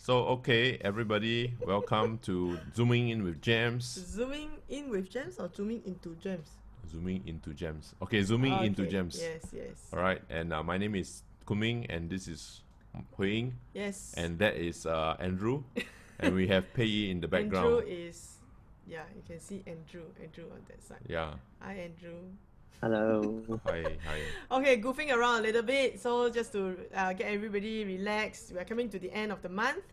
Okay, everybody, welcome to Zooming in with Gems. Zooming in with gems or zooming into gems? Zooming into Gems. Okay, zooming into Okay, Gems. yes. All right, and my name is Kunming, and this is Huiying, Yes. and that is Andrew, and we have Pei in the Andrew background. is, yeah, you can see Andrew on that side. Yeah. Hi, Andrew. Hello. Hi. Okay, goofing around a little bit. So just to get everybody relaxed, we are coming to the end of the month.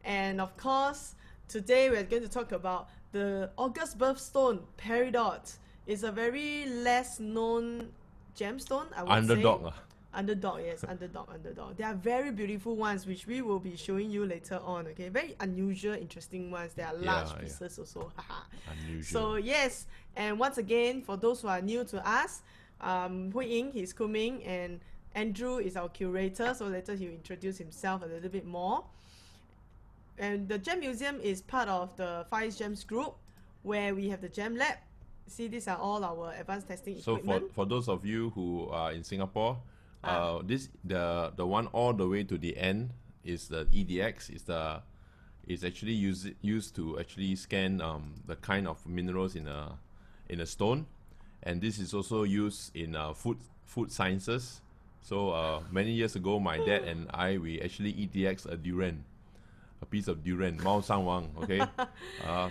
And of course, today we're going to talk about the August birthstone, Peridot. It's a very less known gemstone, I would Underdog. say. Underdog, yes, underdog. They are very beautiful ones, which we will be showing you later on, okay? Very unusual, interesting ones. They are large pieces also. Unusual. So, yes, and once again, for those who are new to us, Huiying, he's Kunming, and Andrew is our curator, so later he'll introduce himself a little bit more. And the Gem Museum is part of the Five Gems group, where we have the Gem Lab. See, these are all our advanced testing equipment. So for those of you who are in Singapore, the one all the way to the end is the EDX. Is actually used to actually scan the kind of minerals in a stone, and this is also used in food sciences. So many years ago, my dad and we actually EDX a durian. A piece of durian, Mao Wang, okay?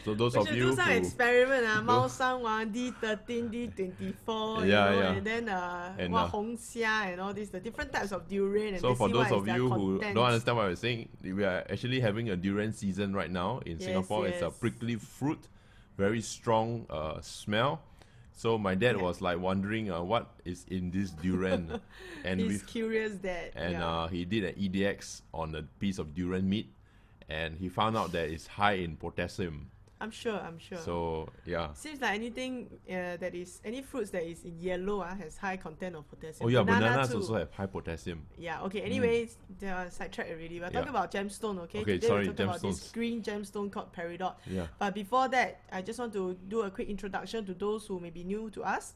So those we of should you do some who experiment, Mao Wang, D13, D24, Yeah. and then Hong Xia and all these, the different types of durian. And so for see those what of is you their who content. don't understand what I'm saying, we are actually having a durian season right now in Singapore. It's a Yes. prickly fruit, very strong smell. So my dad was like wondering what is in this durian, and He's curious that. he did an EDX on a piece of durian meat, and he found out that it's high in potassium. I'm sure. So yeah. Seems like anything that is any fruits that is in yellow has high content of potassium. Oh yeah, Banana bananas too. also have high potassium. Yeah. Okay. Anyways, they are sidetracked already. We're talking about gemstone. Okay. Okay, Today sorry, we're talking about this gemstones. green gemstone called Peridot. Yeah. But before that, I just want to do a quick introduction to those who may be new to us.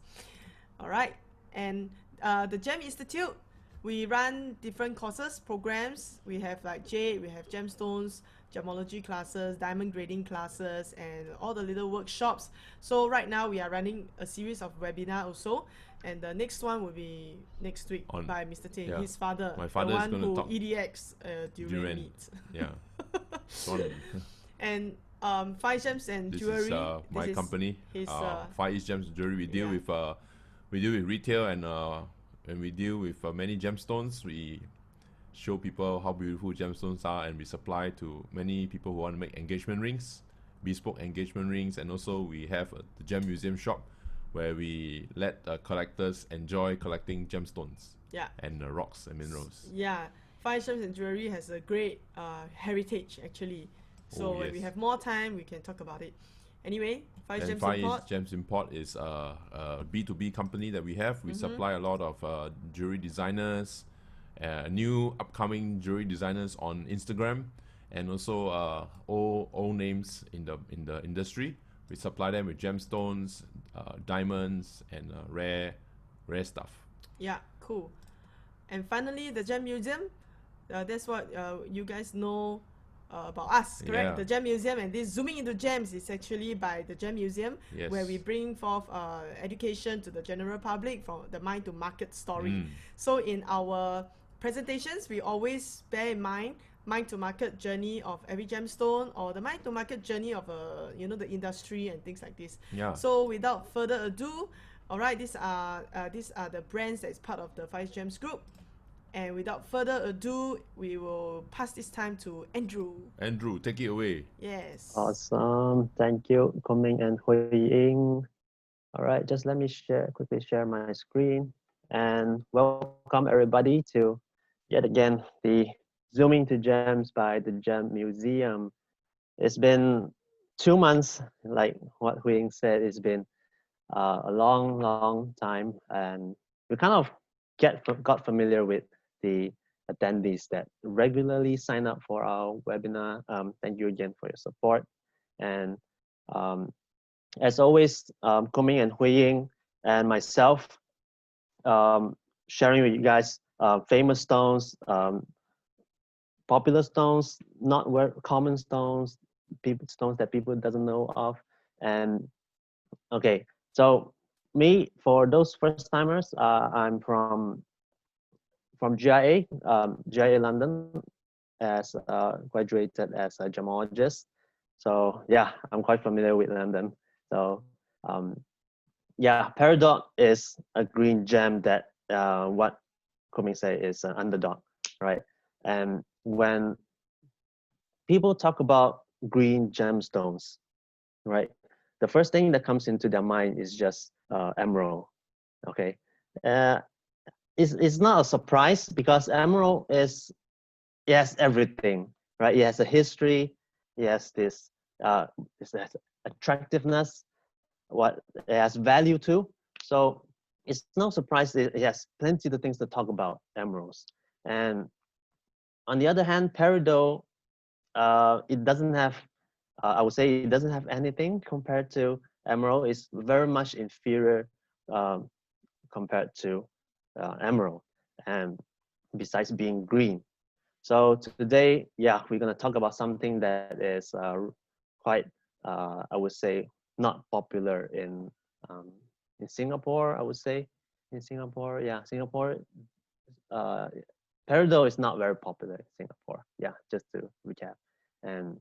All right. And the Gem Institute, we run different courses, programs. We have like jade, we have gemstones, gemology classes, diamond grading classes, and all the little workshops. So right now we are running a series of webinar also, and the next one will be next week by Mr. Tay, his father, my father, the is one going to who talk EDX durian meat. Yeah. And Five Gems and This Jewelry. is my company. His, Far East Gems Jewelry. We deal with retail, and we deal with many gemstones. We show people how beautiful gemstones are, and we supply to many people who want to make engagement rings, bespoke engagement rings, and also we have the Gem Museum shop where we let collectors enjoy collecting gemstones. Yeah. And rocks and minerals. Yeah, Five Gems and Jewelry has a great heritage actually. So when we have more time, we can talk about it. Anyway, Five Gems Import. Gems Import is a B2B company that we have. We supply a lot of jewelry designers, new upcoming jewelry designers on Instagram, and also old names in the industry. We supply them with gemstones, diamonds, and rare stuff. Yeah, cool. And finally, the Gem Museum. That's what you guys know about us, correct? Yeah. The Gem Museum, and this Zooming into Gems is actually by the Gem Museum, where we bring forth education to the general public from the mind to market story. So in our presentations, we always bear in mind to market journey of every gemstone, or the mind to market journey of the industry and things like this. Yeah. So without further ado, all right, these are the brands that is part of the Five Gems group. And without further ado, we will pass this time to Andrew. Andrew, take it away. Yes. Awesome. Thank you, Kunming and Huiying. All right, just let me quickly share my screen, and welcome everybody to yet again the Zooming to Gems by the Gem Museum. It's been 2 months, like what Huiying said. It's been a long time, and we kind of got familiar with the attendees that regularly sign up for our webinar. Thank you again for your support. And as always, Kunming and Huiying and myself sharing with you guys famous stones, popular stones, not very common stones, stones that people doesn't know of. And okay, so me, for those first timers, I'm from GIA, GIA London, as graduated as a gemologist. So yeah, I'm quite familiar with London. So um, yeah, Peridot is a green gem that what Kunming say is an underdog, right? And when people talk about green gemstones, right, the first thing that comes into their mind is just emerald. Okay, uh, it's not a surprise because emerald is, it has everything, right? It has a history, it has this has attractiveness, what it has value too. So it's no surprise it has plenty of things to talk about emeralds. And on the other hand, peridot, it doesn't have, I would say it doesn't have anything compared to emerald. It's very much inferior um, compared to emerald, and besides being green. So today, yeah, we're gonna talk about something that is quite, I would say, not popular in Singapore. I would say in Singapore, yeah, Singapore, uh, peridot is not very popular in Singapore. Yeah, just to recap. And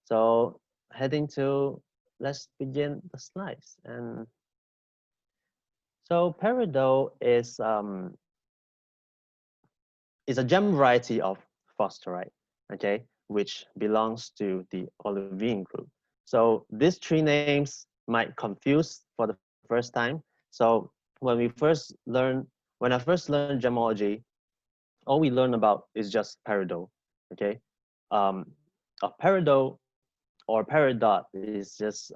so heading to, let's begin the slides. And so peridot is a gem variety of phosphorite, okay, which belongs to the Olivine group. So these three names might confuse for the first time. So when I first learned gemology, all we learn about is just peridot, okay? A peridot or peridot is just,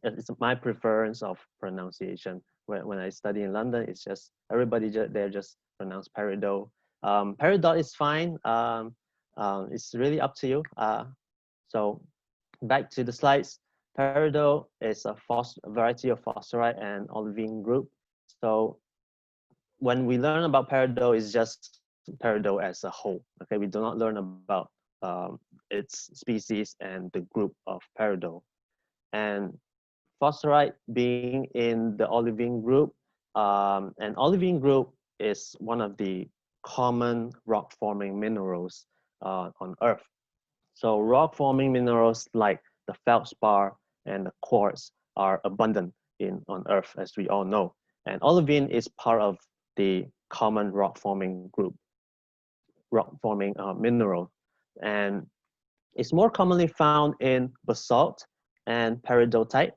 it's my preference of pronunciation. When I study in London, it's just everybody there just pronounce peridot. Peridot is fine. It's really up to you. So back to the slides. Peridot is a variety of phosphorite and olivine group. So when we learn about peridot, it's just peridot as a whole. Okay, we do not learn about its species and the group of peridot. And phosphorite being in the olivine group, and olivine group is one of the common rock forming minerals on Earth. So rock forming minerals like the feldspar and the quartz are abundant on Earth, as we all know. And olivine is part of the common rock forming group, rock forming mineral. And it's more commonly found in basalt and peridotite.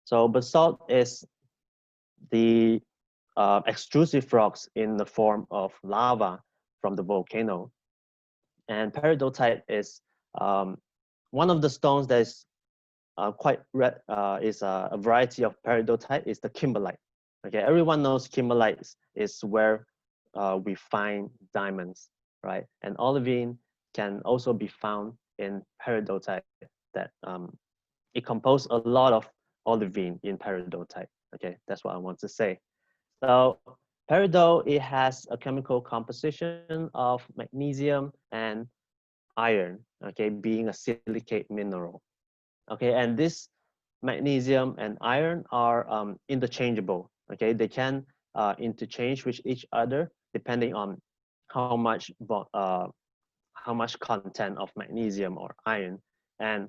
So basalt is the extrusive rocks in the form of lava from the volcano. And peridotite is one of the stones that is quite red, is a variety of peridotite, is the kimberlite. Okay, everyone knows kimberlite is where we find diamonds, right? And olivine can also be found in peridotite. That it composes a lot of olivine in peridotite. Okay, that's what I want to say. So peridot, it has a chemical composition of magnesium and iron, okay, being a silicate mineral. Okay, and this magnesium and iron are interchangeable. Okay, they can interchange with each other depending on how much how much content of magnesium or iron, and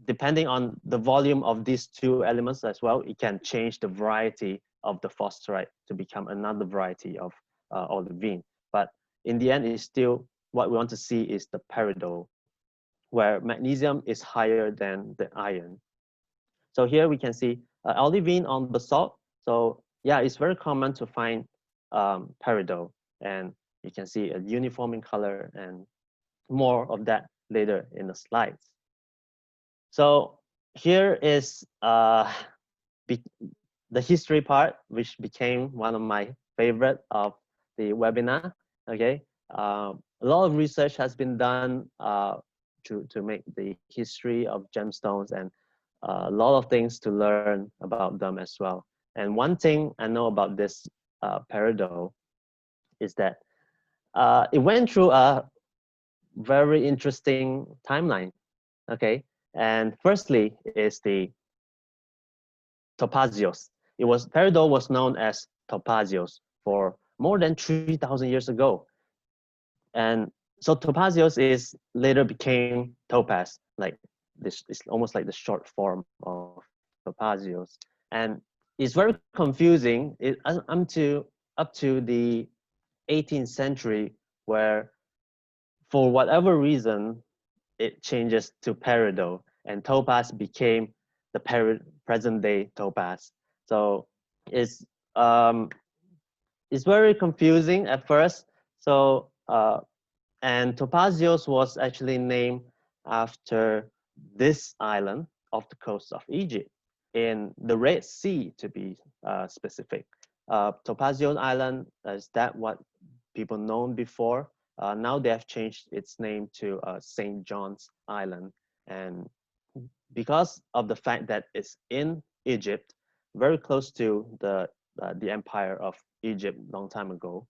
depending on the volume of these two elements as well, it can change the variety of the phosphorite to become another variety of olivine. But in the end, it's still what we want to see is the peridot, where magnesium is higher than the iron. So here we can see olivine on basalt. So yeah, it's very common to find peridot, and you can see a uniform in color, and more of that later in the slides. So here is the history part, which became one of my favorite of the webinar. Okay, a lot of research has been done to make the history of gemstones, and a lot of things to learn about them as well. And one thing I know about this peridot is that it went through a very interesting timeline. Okay, and firstly is the topazios. Peridot was known as topazios for more than 3,000 years ago. And so topazios is later became topaz, like this is almost like the short form of topazios. And it's very confusing up to the 18th century, where for whatever reason it changes to peridot, and topaz became the present day topaz. So it's um, it's very confusing at first. So and Topazios was actually named after this island off the coast of Egypt in the Red Sea, to be specific. Topazios Island is that what people known before. Now they have changed its name to St. John's Island, and because of the fact that it's in Egypt, very close to the empire of Egypt long time ago,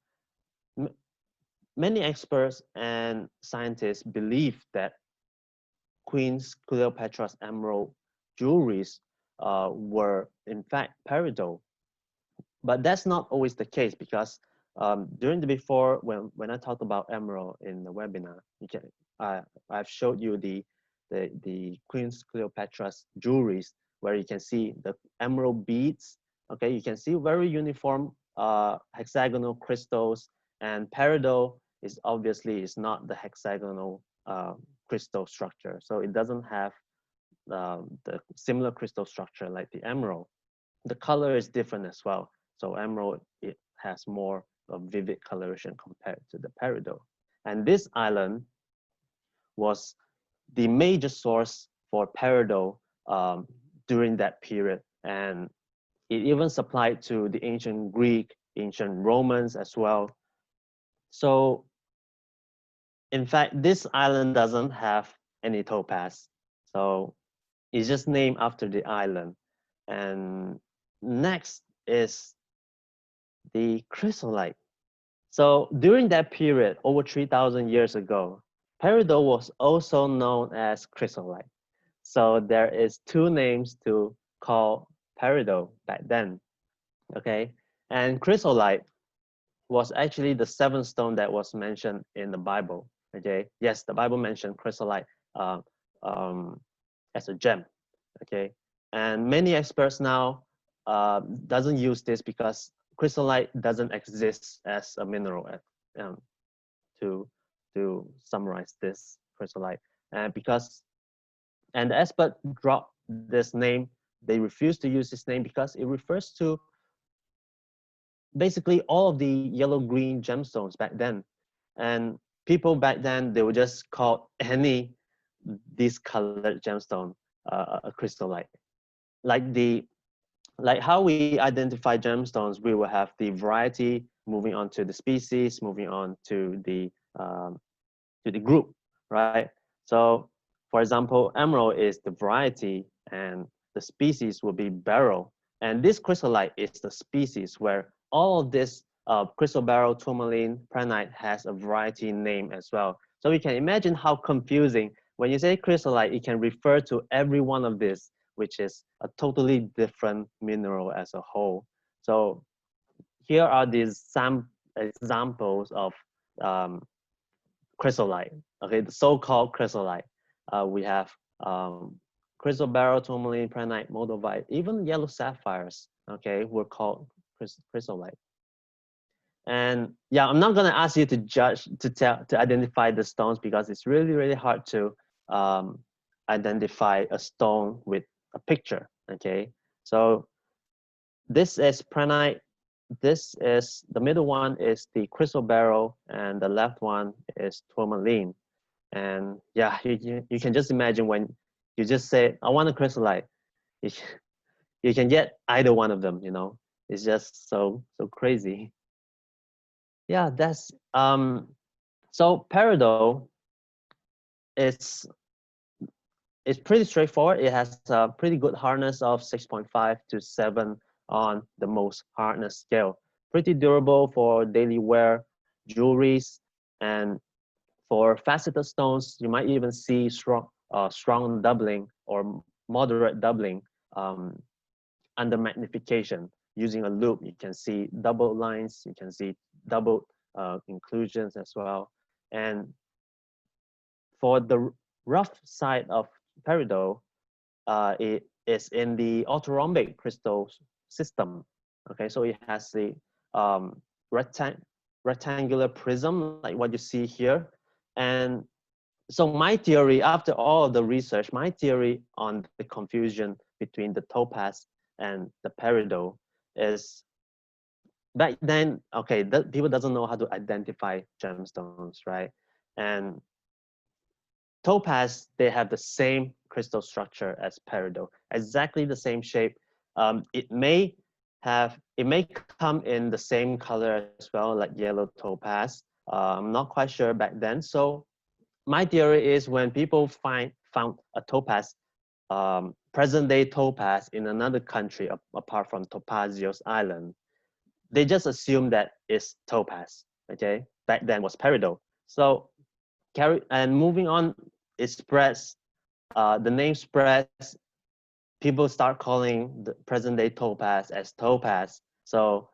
many experts and scientists believe that Queen Cleopatra's emerald jewelries were in fact peridot. But that's not always the case, because during the before, when I talked about emerald in the webinar, I've showed you the Queen Cleopatra's jewelries, where you can see the emerald beads. Okay, you can see very uniform hexagonal crystals, and peridot is obviously is not the hexagonal crystal structure, so it doesn't have the similar crystal structure like the emerald. The color is different as well. So emerald, it has more of vivid coloration compared to the peridot. And this island was the major source for peridot during that period. And it even supplied to the ancient Greek, ancient Romans as well. So in fact, this island doesn't have any topaz. So it's just named after the island. And next is the chrysolite. So during that period, over 3,000 years ago, peridot was also known as chrysolite. So there is two names to call peridot back then, okay? And chrysolite was actually the seventh stone that was mentioned in the Bible, okay? Yes, the Bible mentioned chrysolite uh, um, as a gem, okay? And many experts now doesn't use this because chrysolite doesn't exist as a mineral, um, to summarize this chrysolite. And the expert dropped this name, they refused to use this name because it refers to basically all of the yellow green gemstones back then. And people back then, they would just call any discolored gemstone a chrysolite. Like like how we identify gemstones, we will have the variety, moving on to the species, moving on to the group, right? So, for example, emerald is the variety, and the species will be beryl. And this chrysolite is the species where all of this crystal beryl, tourmaline, prehnite has a variety name as well. So you can imagine how confusing when you say chrysolite, it can refer to every one of this, which is a totally different mineral as a whole. So here are these some examples of chrysolite, okay, the so-called chrysolite. We have crystal beryl, tourmaline, prehnite, moldavite, even yellow sapphires, okay, were called chrysolite. And yeah, I'm not gonna ask you to to identify the stones, because it's really, really hard to identify a stone with a picture, okay? So this is prehnite, this is, the middle one is the crystal beryl, and the left one is tourmaline. And yeah, you can just imagine when you just say, I want a chrysolite, you can get either one of them, you know? It's just so crazy. Yeah, that's, so peridot, it's pretty straightforward. It has a pretty good hardness of 6.5 to 7 on the most hardness scale. Pretty durable for daily wear, jewelries, and For faceted stones, you might even see strong doubling or moderate doubling under magnification. Using a loop, you can see double lines, you can see double inclusions as well. And for the rough side of peridot, it is in the orthorhombic crystal system. Okay, so it has the um, rectangular prism like what you see here. And so my theory, after all of the research, my theory on the confusion between the topaz and the peridot is back then, okay, people doesn't know how to identify gemstones, right? And topaz, they have the same crystal structure as peridot, exactly the same shape. It may come in the same color as well, like yellow topaz. I'm not quite sure back then. So my theory is when people found a topaz, present day topaz in another country apart from Topazio's island, they just assume that it's topaz. Okay, back then was peridot. So and moving on, it spreads. The name spreads. People start calling the present day topaz as topaz. So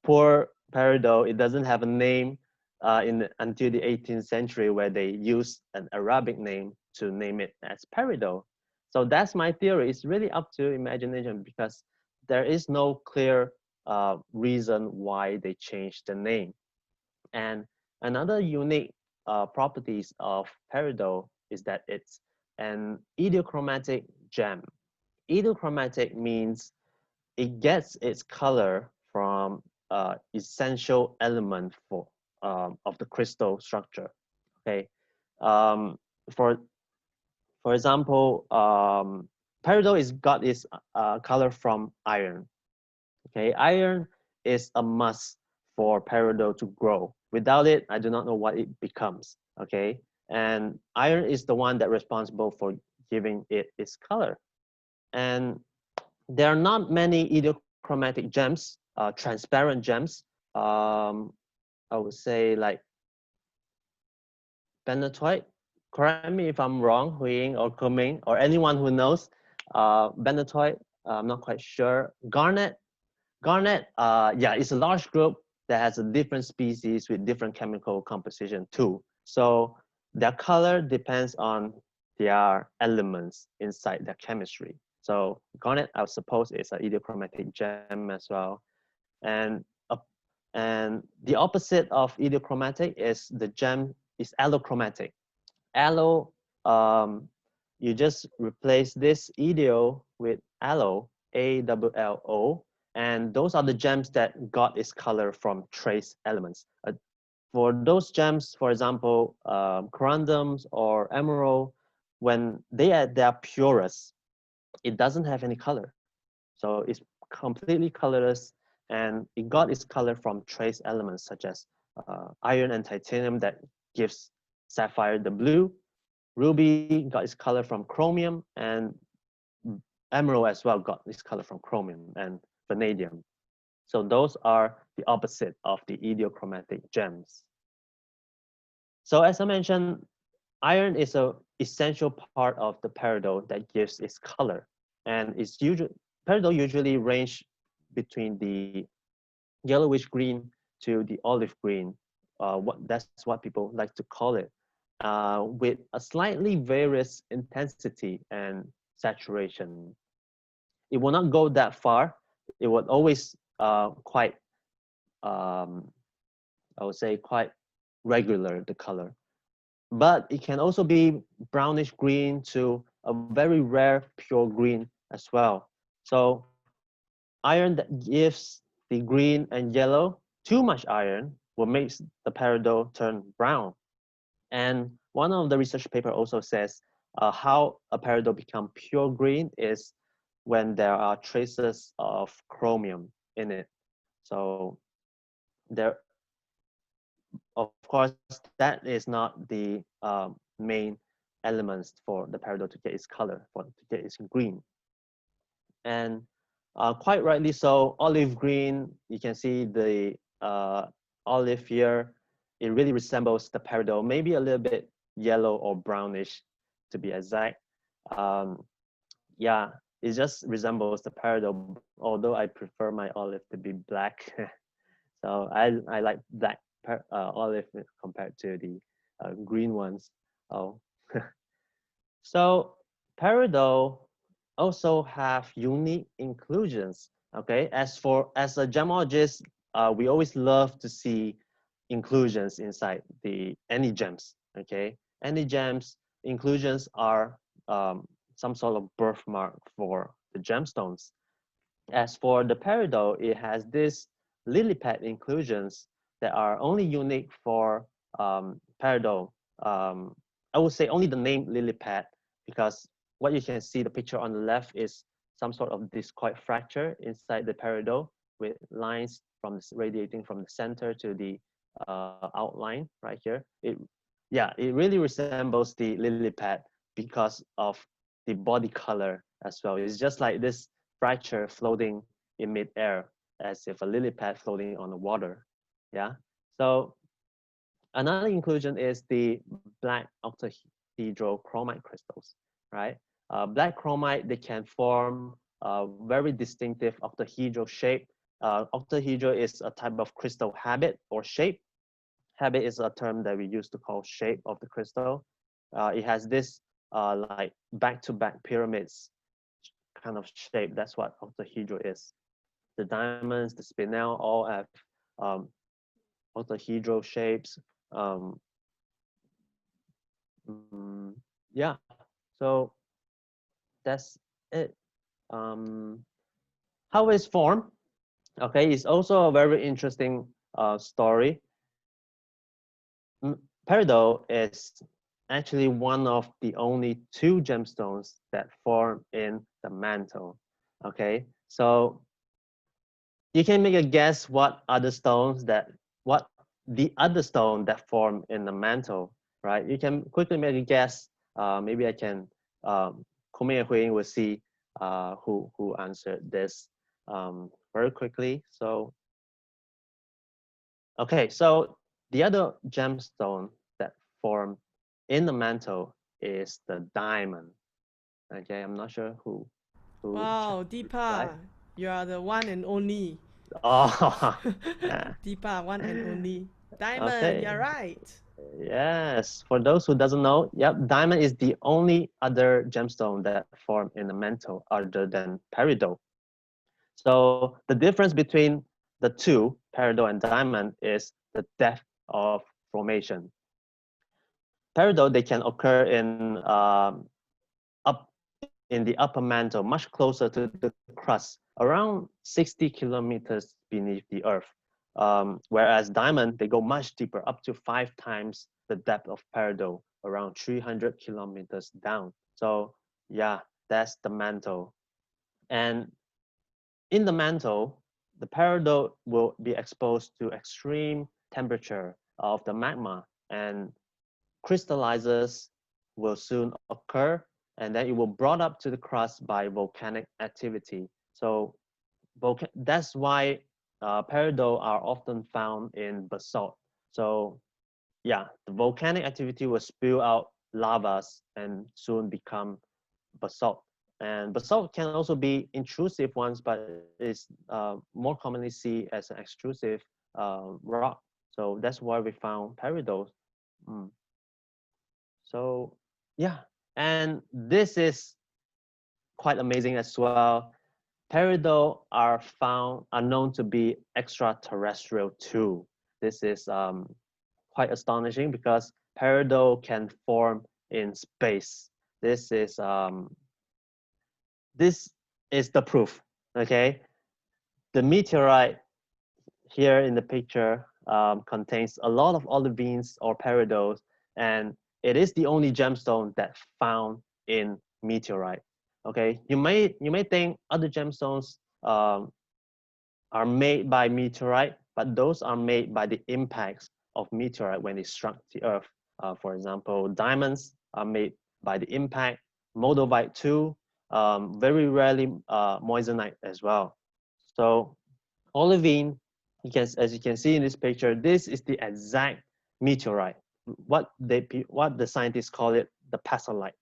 poor peridot, it doesn't have a name until the 18th century, where they used an Arabic name to name it as peridot. So that's my theory. It's really up to imagination because there is no clear reason why they changed the name. And another unique properties of peridot is that it's an idiochromatic gem. Idiochromatic means it gets its color from essential element of the crystal structure. Okay, um, for for example, peridot is got its color from iron. Okay, iron is a must for peridot to grow. Without it, I do not know what it becomes. Okay, and iron is the one that responsible for giving it its color. And there are not many idiochromatic gems, transparent gems. I would say like benatoite. Correct me if I'm wrong, Huiying or Kunming or anyone who knows. Benatoite, I'm not quite sure. Garnet, yeah, it's a large group that has a different species with different chemical composition too. So their color depends on their elements inside their chemistry. So garnet, I suppose, is an idiochromatic gem as well. And and the opposite of idiochromatic is the gem is allochromatic. Allo, you just replace this idio with allo, ALLO, and those are the gems that got its color from trace elements. For those gems, for example, corundums or emerald, when they are at their purest, it doesn't have any color. So it's completely colorless, and it got its color from trace elements such as iron and titanium that gives sapphire the blue. Ruby got its color from chromium, and emerald as well got its color from chromium and vanadium. So those are the opposite of the idiochromatic gems. So as I mentioned, iron is a essential part of the peridot that gives its color, and it's peridot usually range between the yellowish green to the olive green. That's what people like to call it, with a slightly various intensity and saturation. It will not go that far. It will always quite, I would say, quite regular, the color. But it can also be brownish green to a very rare pure green as well. So iron that gives the green and yellow, too much iron will make the peridot turn brown. And one of the research paper also says how a peridot become pure green is when there are traces of chromium in it. So there, of course, that is not the main elements for the peridot to get its color, to get its green. And quite rightly so, olive green, you can see the olive here. it really resembles the peridot, maybe a little bit yellow or brownish to be exact. Um, yeah, it just resembles the peridot, although I prefer my olive to be black. So I like black olive compared to the green ones. Oh, so peridot also have unique inclusions. Okay, as a gemologist, we always love to see inclusions inside the any gems. Okay, any gems inclusions are some sort of birthmark for the gemstones. As for the peridot, it has this lily pad inclusions that are only unique for peridot. I would say only the name lily pad, because what you can see, the picture on the left is some sort of discoid fracture inside the peridot with lines from radiating from the center to the outline right here. It really resembles the lily pad because of the body color as well. It's just like this fracture floating in midair, as if a lily pad floating on the water. Yeah. So another inclusion is the black octahedral chromite crystals, right? Black chromite, they can form a very distinctive octahedral shape. Octahedral is a type of crystal habit or shape. Habit is a term that we use to call shape of the crystal. It has this like back-to-back pyramids kind of shape. That's what octahedral is. The diamonds, the spinel, all have um, octahedral shapes. Um, yeah, so that's it. Um, how it's formed? Okay, it's also a very interesting story. Peridot is actually one of the only two gemstones that form in the mantle. Okay, so you can make a guess what the other stone that form in the mantle, right? You can quickly make a guess. Maybe I can. Kunming and Huiying will see who answered this very quickly. So okay, so the other gemstone that form in the mantle is the diamond. Okay, I'm not sure who Wow, right. Deepa, you are the one and only. Oh, yeah. Deepa, one and only. Diamond, Okay. you're right. Yes. For those who doesn't know, yep, diamond is the only other gemstone that form in the mantle other than peridot. So the difference between the two, peridot and diamond, is the depth of formation. Peridot, they can occur in up in the upper mantle, much closer to the crust, around 60 kilometers beneath the earth. Whereas diamond, they go much deeper, up to 5 times the depth of peridot, around 300 kilometers down. So yeah, that's the mantle. And in the mantle, the peridot will be exposed to extreme temperature of the magma, and crystallizes will soon occur, and then it will brought up to the crust by volcanic activity. So that's why peridot are often found in basalt. So yeah, the volcanic activity will spew out lavas and soon become basalt. And basalt can also be intrusive ones, but is more commonly seen as an extrusive rock. So that's why we found peridots. Mm. So yeah, and this is quite amazing as well. Peridot are known to be extraterrestrial too. This is quite astonishing because peridot can form in space. This is this is the proof. Okay, the meteorite here in the picture contains a lot of olivines or peridots, and it is the only gemstone that found in meteorite. Okay, you may think other gemstones are made by meteorite, but those are made by the impacts of meteorite when it struck the earth. For example, diamonds are made by the impact, moldavite too, very rarely moissanite as well. So olivine, as you can see in this picture, this is the exact meteorite. What the scientists call it, the pasolite.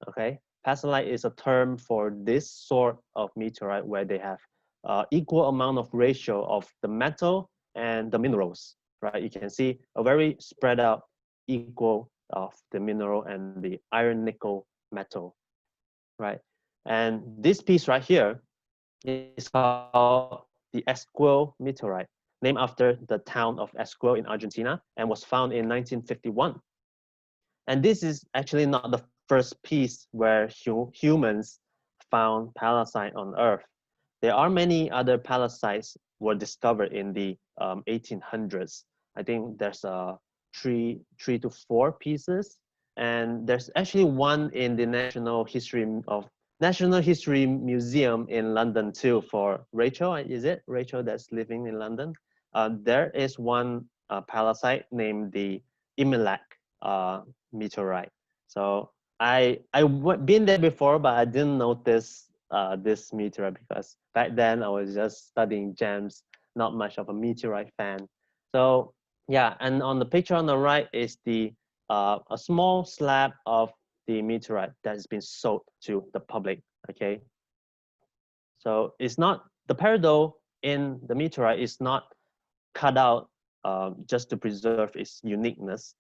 Okay, pasolite is a term for this sort of meteorite where they have equal amount of ratio of the metal and the minerals. Right, you can see a very spread out equal of the mineral and the iron nickel metal. Right, and this piece right here is called the Esquel meteorite, named after the town of Esquel in Argentina, and was found in 1951. And this is actually not the first piece where humans found palisade on Earth. There are many other palasites were discovered in the 1800s. I think there's three to four pieces, and there's actually one in the National History Museum in London too. For Rachel, is it Rachel that's living in London? There is one palisade named the Imilac meteorite. So been there before, but I didn't notice this meteorite because back then I was just studying gems, not much of a meteorite fan. So yeah, and on the picture on the right is the a small slab of the meteorite that has been sold to the public. Okay, so it's not the peridot in the meteorite is not cut out just to preserve its uniqueness.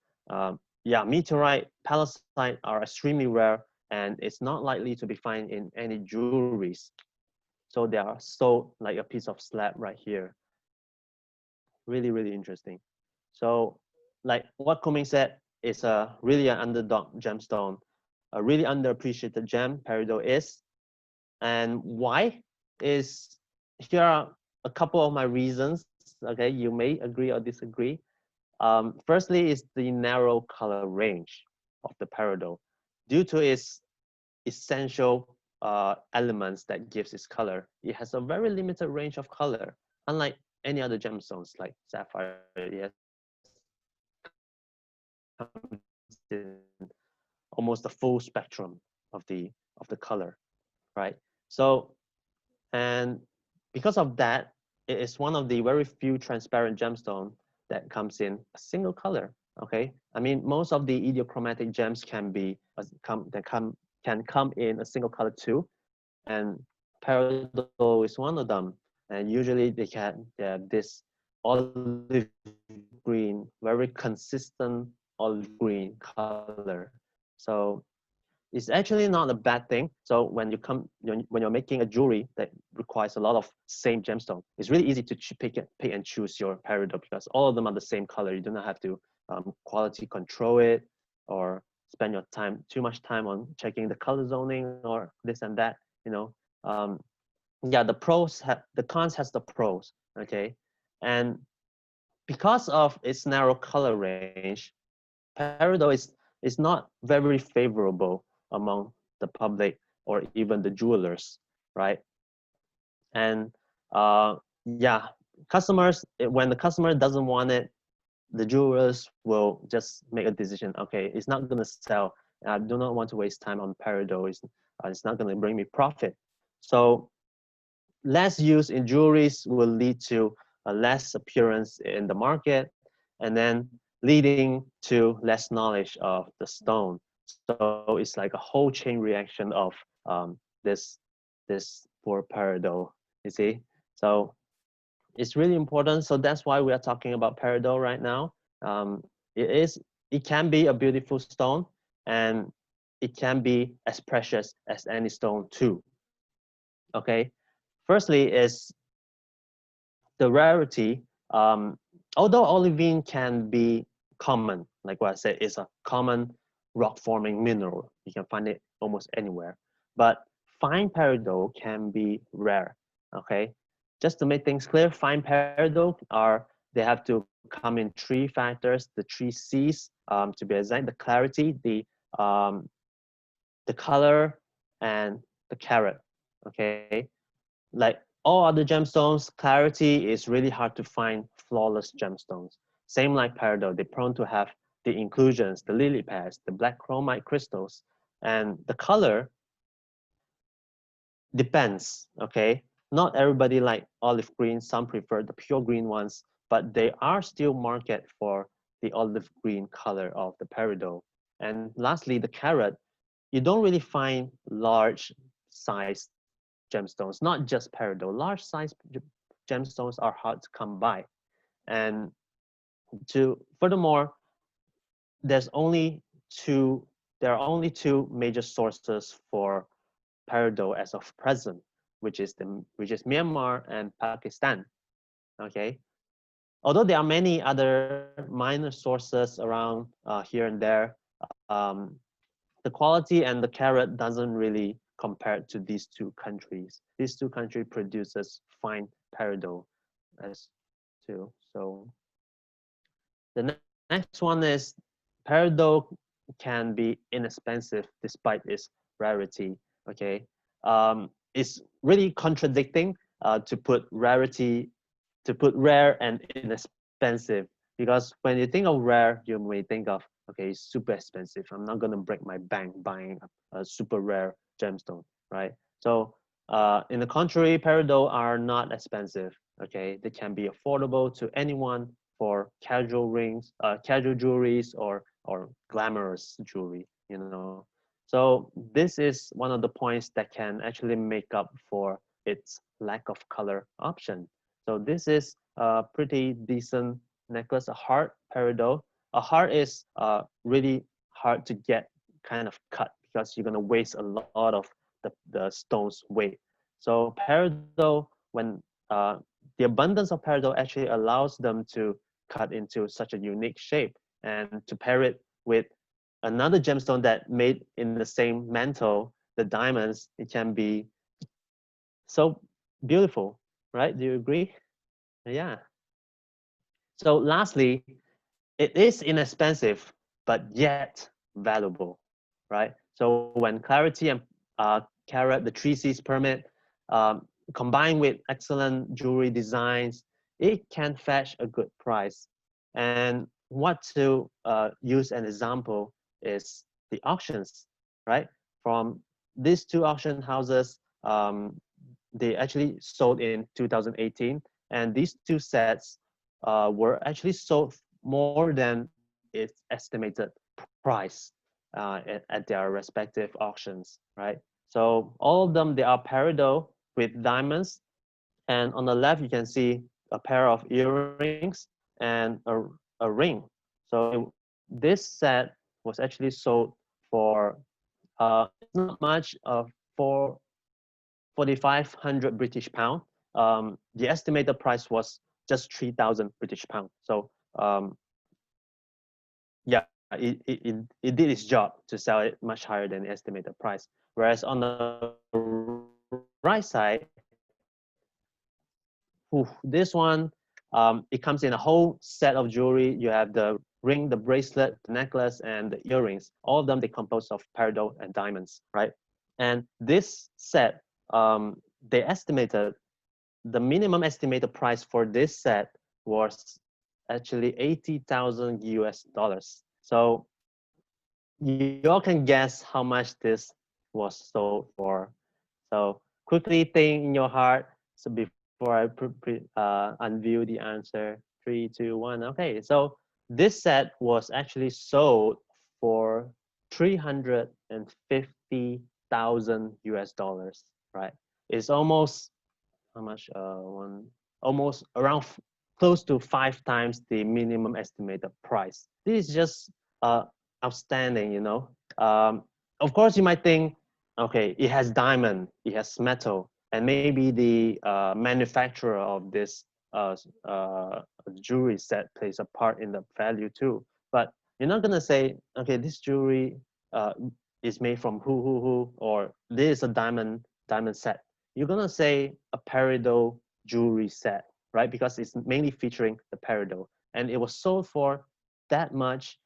Yeah, meteorite palisade are extremely rare, and it's not likely to be found in any jewelries. So they are sold like a piece of slab right here. Really, really interesting. So like what Kunming said, it's a really an underdog gemstone, a really underappreciated gem, peridot is. And why is, here are a couple of my reasons. Okay, you may agree or disagree. Firstly is the narrow color range of the peridot. Due to its essential elements that gives its color, it has a very limited range of color, unlike any other gemstones like sapphire. It comes in almost the full spectrum of the color, right? So, and because of that, it is one of the very few transparent gemstone that comes in a single color. Okay, I mean most of the idiochromatic gems can come in a single color too, and peridot is one of them. And usually they have this olive green, very consistent olive green color. So it's actually not a bad thing. So when you're making a jewelry that requires a lot of same gemstone, it's really easy to pick and choose your peridot because all of them are the same color. You do not have to quality control it or spend your time too much time on checking the color zoning or this and that. You know, yeah, the cons has the pros. Okay, and because of its narrow color range, peridot is not very favorable among the public or even the jewelers, right? And yeah, when the customer doesn't want it, the jewelers will just make a decision. Okay, it's not gonna sell. I do not want to waste time on peridot. It's not gonna bring me profit. So less use in jewelries will lead to a less appearance in the market, and then leading to less knowledge of the stone. So it's like a whole chain reaction of this poor peridot. You see, so it's really important. So that's why we are talking about peridot right now. Um, it can be a beautiful stone, and it can be as precious as any stone too. Okay, firstly is the rarity. Although olivine can be common, like what I said, is a common rock forming mineral. You can find it almost anywhere. But fine peridot can be rare. Okay, just to make things clear, fine peridot they have to come in three factors, the three C's to be exact: the clarity, um, the color, and the carat. Okay, like all other gemstones, clarity is really hard to find flawless gemstones. Same like peridot, they're prone to have the inclusions, the lily pads, the black chromite crystals, and the color depends. Okay, not everybody like olive green. Some prefer the pure green ones, but they are still market for the olive green color of the peridot. And lastly, the carat, you don't really find large size gemstones, not just peridot. Large size gemstones are hard to come by. And furthermore, there's only two, there are only two major sources for peridot as of present, which is Myanmar and Pakistan. Okay, although there are many other minor sources around here and there, the quality and the carat doesn't really compare to these two countries. These two countries produces fine peridot as too. So the next one is peridot can be inexpensive despite its rarity. Okay, it's really contradicting to put rare and inexpensive, because when you think of rare, you may think of, okay, it's super expensive. I'm not gonna break my bank buying a super rare gemstone, right? So in the contrary, peridot are not expensive. Okay, they can be affordable to anyone for casual rings, casual jewelries, or glamorous jewelry. You know, so this is one of the points that can actually make up for its lack of color option. So this is a pretty decent necklace, a heart peridot. A heart is really hard to get kind of cut because you're gonna waste a lot of the stone's weight. So peridot, when the abundance of peridot actually allows them to cut into such a unique shape, and to pair it with another gemstone that made in the same mantle, the diamonds, it can be so beautiful, right? Do you agree? Yeah. So lastly, it is inexpensive, but yet valuable, right? So when Clarity and Carat, the 3Cs permit, combined with excellent jewelry designs, it can fetch a good price. And what to use an example is the auctions, right? From these two auction houses, they actually sold in 2018, and these two sets were actually sold more than its estimated price at their respective auctions, right? So all of them, they are peridot with diamonds, and on the left you can see a pair of earrings and a ring. So this set was actually sold for it's not much of for 4,500 British pound. The estimated price was just 3,000 British pound. So yeah, it did its job to sell it much higher than the estimated price. Whereas on the right side, this one, it comes in a whole set of jewelry. You have the ring, the bracelet, the necklace, and the earrings. All of them, they compose of peridot and diamonds, right? And this set, they estimated, the minimum estimated price for this set was actually 80,000 US dollars. So you all can guess how much this was sold for. So quickly think in your heart. So before I unveil the answer, 3, 2, 1. Okay, so this set was actually sold for 350,000 US dollars, right? It's almost how much? Almost around close to 5 times the minimum estimated price. This is just outstanding, you know. Of course, you might think, okay, it has diamond, it has metal, and maybe the manufacturer of this jewelry set plays a part in the value too. But you're not gonna say, okay, this jewelry is made from who, or this is a diamond set. You're gonna say a peridot jewelry set, right? Because it's mainly featuring the peridot, and it was sold for that much.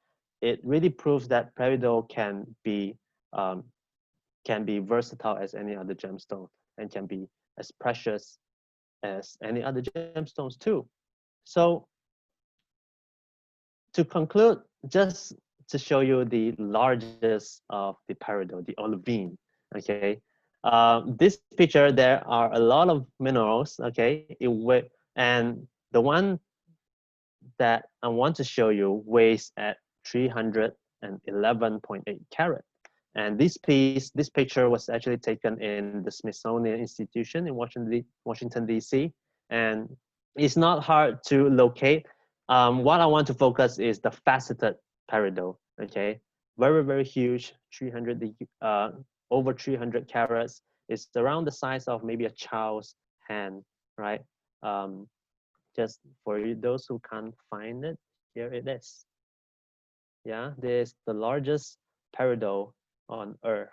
It really proves that peridot can be versatile as any other gemstone, and can be as precious as any other gemstones too. So to conclude, just to show you the largest of the peridot, the Olivine, okay? This picture, there are a lot of minerals, okay? And the one that I want to show you weighs at 311.8 carat. And this picture was actually taken in the Smithsonian Institution in Washington, D.C. And it's not hard to locate. What I want to focus is the faceted peridot, okay? Very, very huge, over 300 carats. It's around the size of maybe a child's hand, right? Just for those who can't find it, here it is. Yeah, this is the largest peridot on Earth.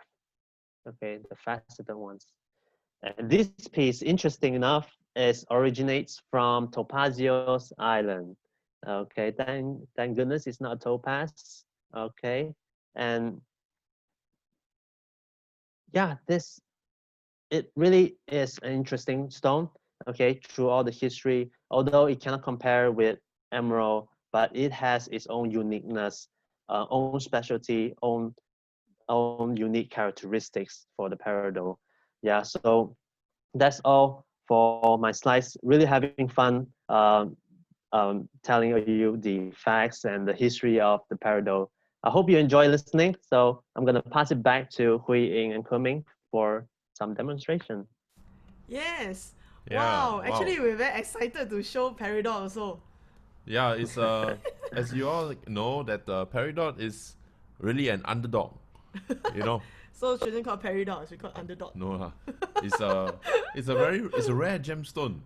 Okay, the faceted ones. And this piece, interesting enough, originates from Topazio's island. Okay, thank goodness it's not topaz. Okay, and yeah, it really is an interesting stone. Okay, through all the history, although it cannot compare with emerald, but it has its own uniqueness, own specialty, own unique characteristics for the peridot. Yeah, so that's all for my slides. Really having fun telling you the facts and the history of the peridot. I hope you enjoy listening. So I'm gonna pass it back to Huiying and Kunming for some demonstration. Yes. Yeah, Wow. Actually, we're very excited to show Peridot also. Yeah, it's as you all know that Peridot is really an underdog. You know, So it shouldn't call Peridot, it should call underdog. no lah. It's a it's a rare gemstone.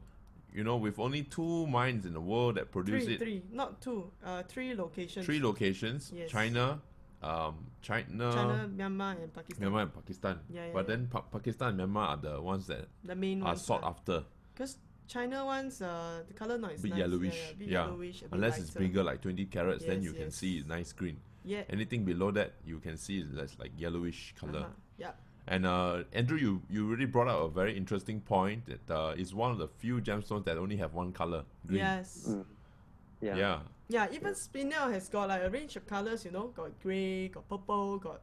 You know, with only 2 mines in the world that produce it. Three, not two. 3 locations. 3 locations: Yes. China, China, Myanmar, and Pakistan. Myanmar, and Pakistan. Yeah, but yeah. then Pakistan and Myanmar are the ones that The main are ones. sought after. Because China ones, the color not is Bit nice. yellowish, Yeah, bit yeah. yellowish, a bit Unless it's lighter. bigger, like 20 carats, then Yes, you can yes. see it's nice green. Yeah. Anything below that, you can see it's less like yellowish color. Yeah. And Andrew, you really brought out a very interesting point that is one of the few gemstones that only have one color, green. Yes. Yeah. Yeah. Yeah, even spinel has got like a range of colors, you know, got grey, got purple, got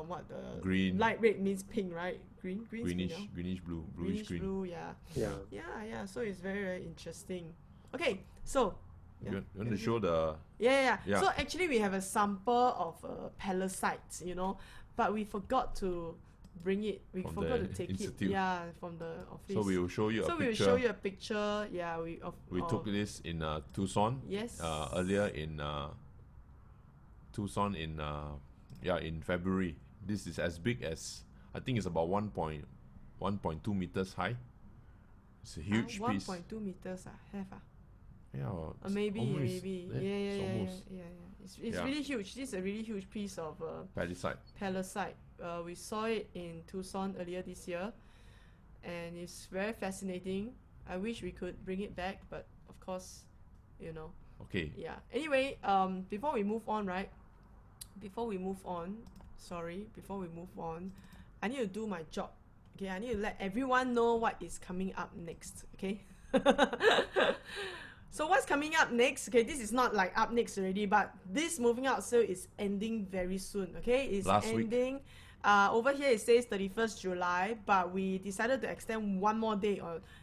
what the Green. light red means pink, right? Green Greenish, spinel. greenish blue, bluish Greenish green. blue, yeah. Yeah. So it's very, very interesting. Okay, so You want to show the yeah. Yeah. So actually we have a sample of palisite, you know, but we forgot to bring it. We From forgot the to take institute. it. Yeah, from the office. So we will show you So a we'll picture. show you a picture. Yeah, We took this in Tucson. Yes. Earlier in Tucson in February. This is as big as, I think it's about 1.2 meters high. It's a huge piece. 1.2 meters have Yeah. maybe. It's almost Yeah. It's Yeah. really huge. This is a really huge piece of palisade. palisite. We saw it in Tucson earlier this year, and it's very fascinating. I wish we could bring it back, but of course, you know. Okay. Yeah. Anyway, before we move on, before we move on, I need to do my job. Okay, I need to let everyone know what is coming up next. Okay. So what's coming up next? Okay, this is not like up next already, but this moving out sale is ending very soon. Okay, it's Last week. ending. Over here it says 31st July, but we decided to extend one more day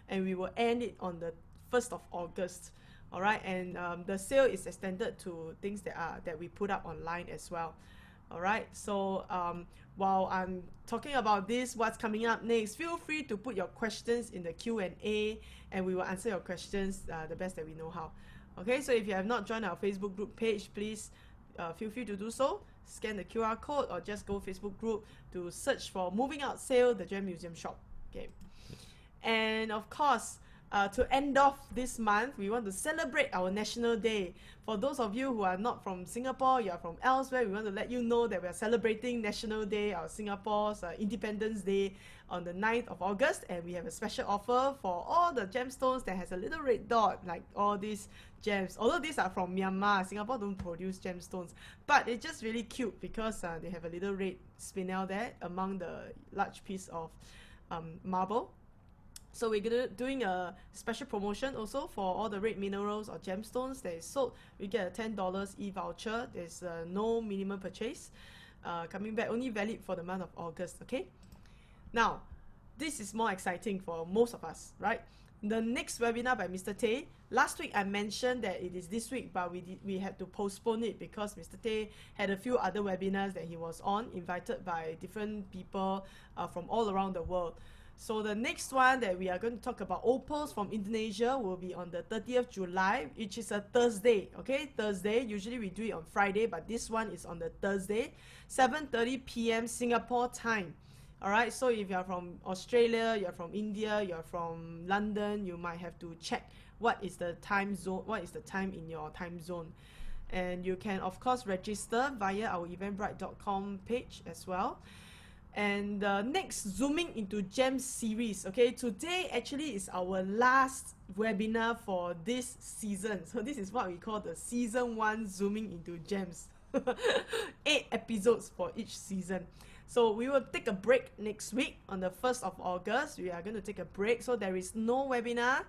and we will end it on the 1st of August. All right, and the sale is extended to things that we put up online as well. All right, so while I'm talking about this, what's coming up next, feel free to put your questions in the Q&A and we will answer your questions the best that we know how. Okay, so if you have not joined our Facebook group page, please feel free to do so. Scan the QR code or just go Facebook group to search for Moving Out Sale, the Gem Museum Shop. Okay, and of course, to end off this month, we want to celebrate our National Day. For those of you who are not from Singapore, you are from elsewhere, we want to let you know that we are celebrating National Day, our Singapore's Independence Day on the 9th of August, and we have a special offer for all the gemstones that has a little red dot, like all these gems. Although these are from Myanmar, Singapore don't produce gemstones, but it's just really cute because they have a little red spinel there among the large piece of marble. So we're doing a special promotion also for all the red minerals or gemstones that is sold. We get a $10 e-voucher. There's no minimum purchase. Coming back, only valid for the month of August, okay? Now, this is more exciting for most of us, right? The next webinar by Mr. Tay. Last week I mentioned that it is this week, but we had to postpone it because Mr. Tay had a few other webinars that he was on, invited by different people from all around the world. So the next one that we are going to talk about opals from Indonesia will be on the 30th July, which is a Thursday, okay? Thursday, usually we do it on Friday, but this one is on the Thursday, 7:30 p.m. Singapore time. All right, so if you're from Australia, you're from India, you're from London, you might have to check what is the time zone, what is the time in your time zone. And you can, of course, register via our eventbrite.com page as well. And next, zooming into gems series. Okay, today actually is our last webinar for this season. So this is what we call the season 1 zooming into gems. 8 episodes for each season. So we will take a break next week on the 1st of August. We are going to take a break, so there is no webinar.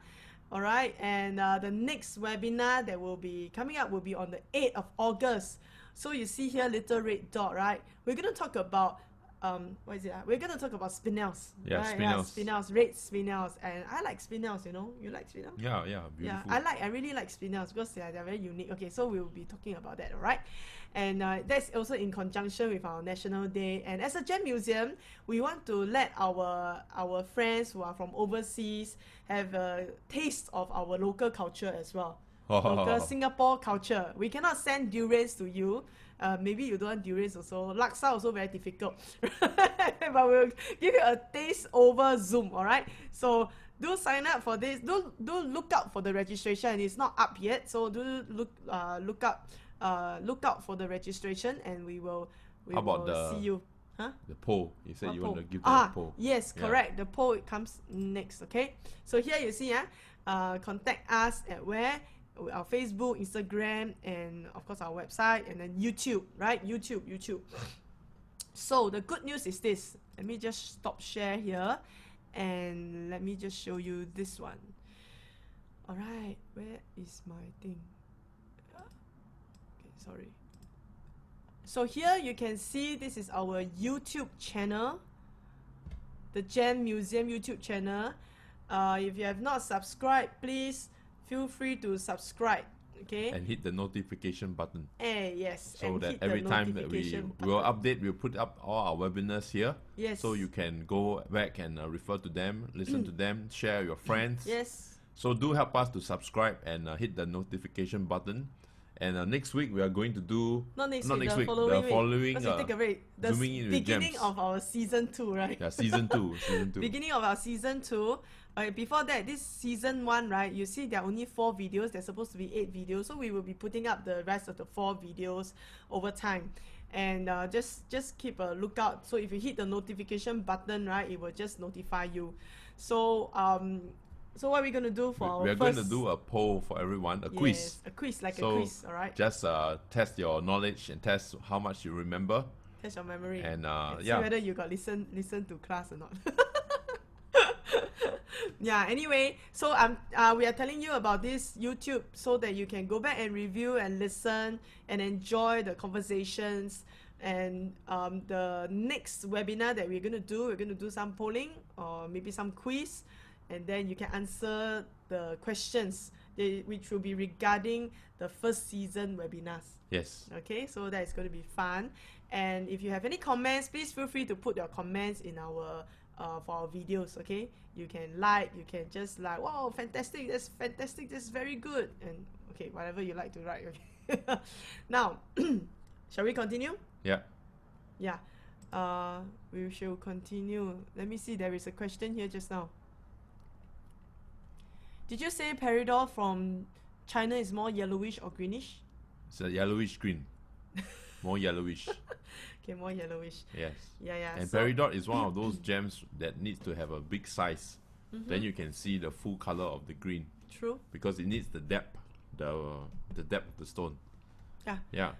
All right, and the next webinar that will be coming up will be on the 8th of August. So you see here, little red dot, right? We're going to talk about what is it? We're going to talk about spinels. Yeah, right? spinels. Yeah, spinels, red spinels, and I like spinels. You know, you like spinels? Yeah, beautiful. Yeah, I really like spinels because they're very unique. Okay, so we'll be talking about that, all right? And that's also in conjunction with our National Day. And as a gem museum, we want to let our friends who are from overseas have a taste of our local culture as well. Local Singapore culture. We cannot send durians to you. Maybe you don't want durians also. Laksa also very difficult. But we'll give you a taste over Zoom, all right? So do sign up for this. Do look out for the registration. It's not up yet, so do look out for the registration, and we will see you. Huh? The poll. You said you poll? want to give them a poll. Yes, correct. The poll, it comes next. Okay. So here you see, contact us at where? Our Facebook, Instagram, and of course our website, and then YouTube, right? YouTube. So the good news is this. Let me just stop share here, and let me just show you this one. All right, where is my thing? Okay, sorry. So here you can see this is our YouTube channel, the Gem Museum YouTube channel. If you have not subscribed, please feel free to subscribe, okay? And hit the notification button. Yes. So and that hit the every time that notification we'll button. update, we'll put up all our webinars here. Yes. So you can go back and refer to them, listen to them, share your friends. Yes. So do help us to subscribe and hit the notification button. And next week we are going to do Not next the week, the following week. because we take a break. The zooming in with beginning gems. of our season 2, right? Yeah, season 2. Beginning of our season 2. Before that, this season 1, right? You see there are only 4 videos. There's supposed to be 8 videos. So we will be putting up the rest of the 4 videos over time. And just keep a lookout. So if you hit the notification button, right, it will just notify you. So so what are we going to do for our We're first... going to do a poll for everyone, a quiz. A quiz, like So a quiz, all right? Just test your knowledge and test how much you remember. Test your memory. And see whether you got listen to class or not. Yeah, anyway, so we are telling you about this YouTube so that you can go back and review and listen and enjoy the conversations. And the next webinar that we're going to do some polling or maybe some quiz, and then you can answer the questions which will be regarding the first season webinars. Yes. Okay, so that is going to be fun. And if you have any comments, please feel free to put your comments in our for our videos. Okay, you can just like, wow, fantastic, that's very good, and okay, whatever you like to write. Okay. Now shall we continue? Yeah. We shall continue. Let me see, there is a question here just now. Did you say Peridot from China is more yellowish or greenish? It's a yellowish green. More yellowish. Okay, more yellowish. Yes. Yeah. And so, Peridot is one of those gems that needs to have a big size. Then you can see the full color of the green. True. Because it needs the depth, the depth of the stone. Yeah.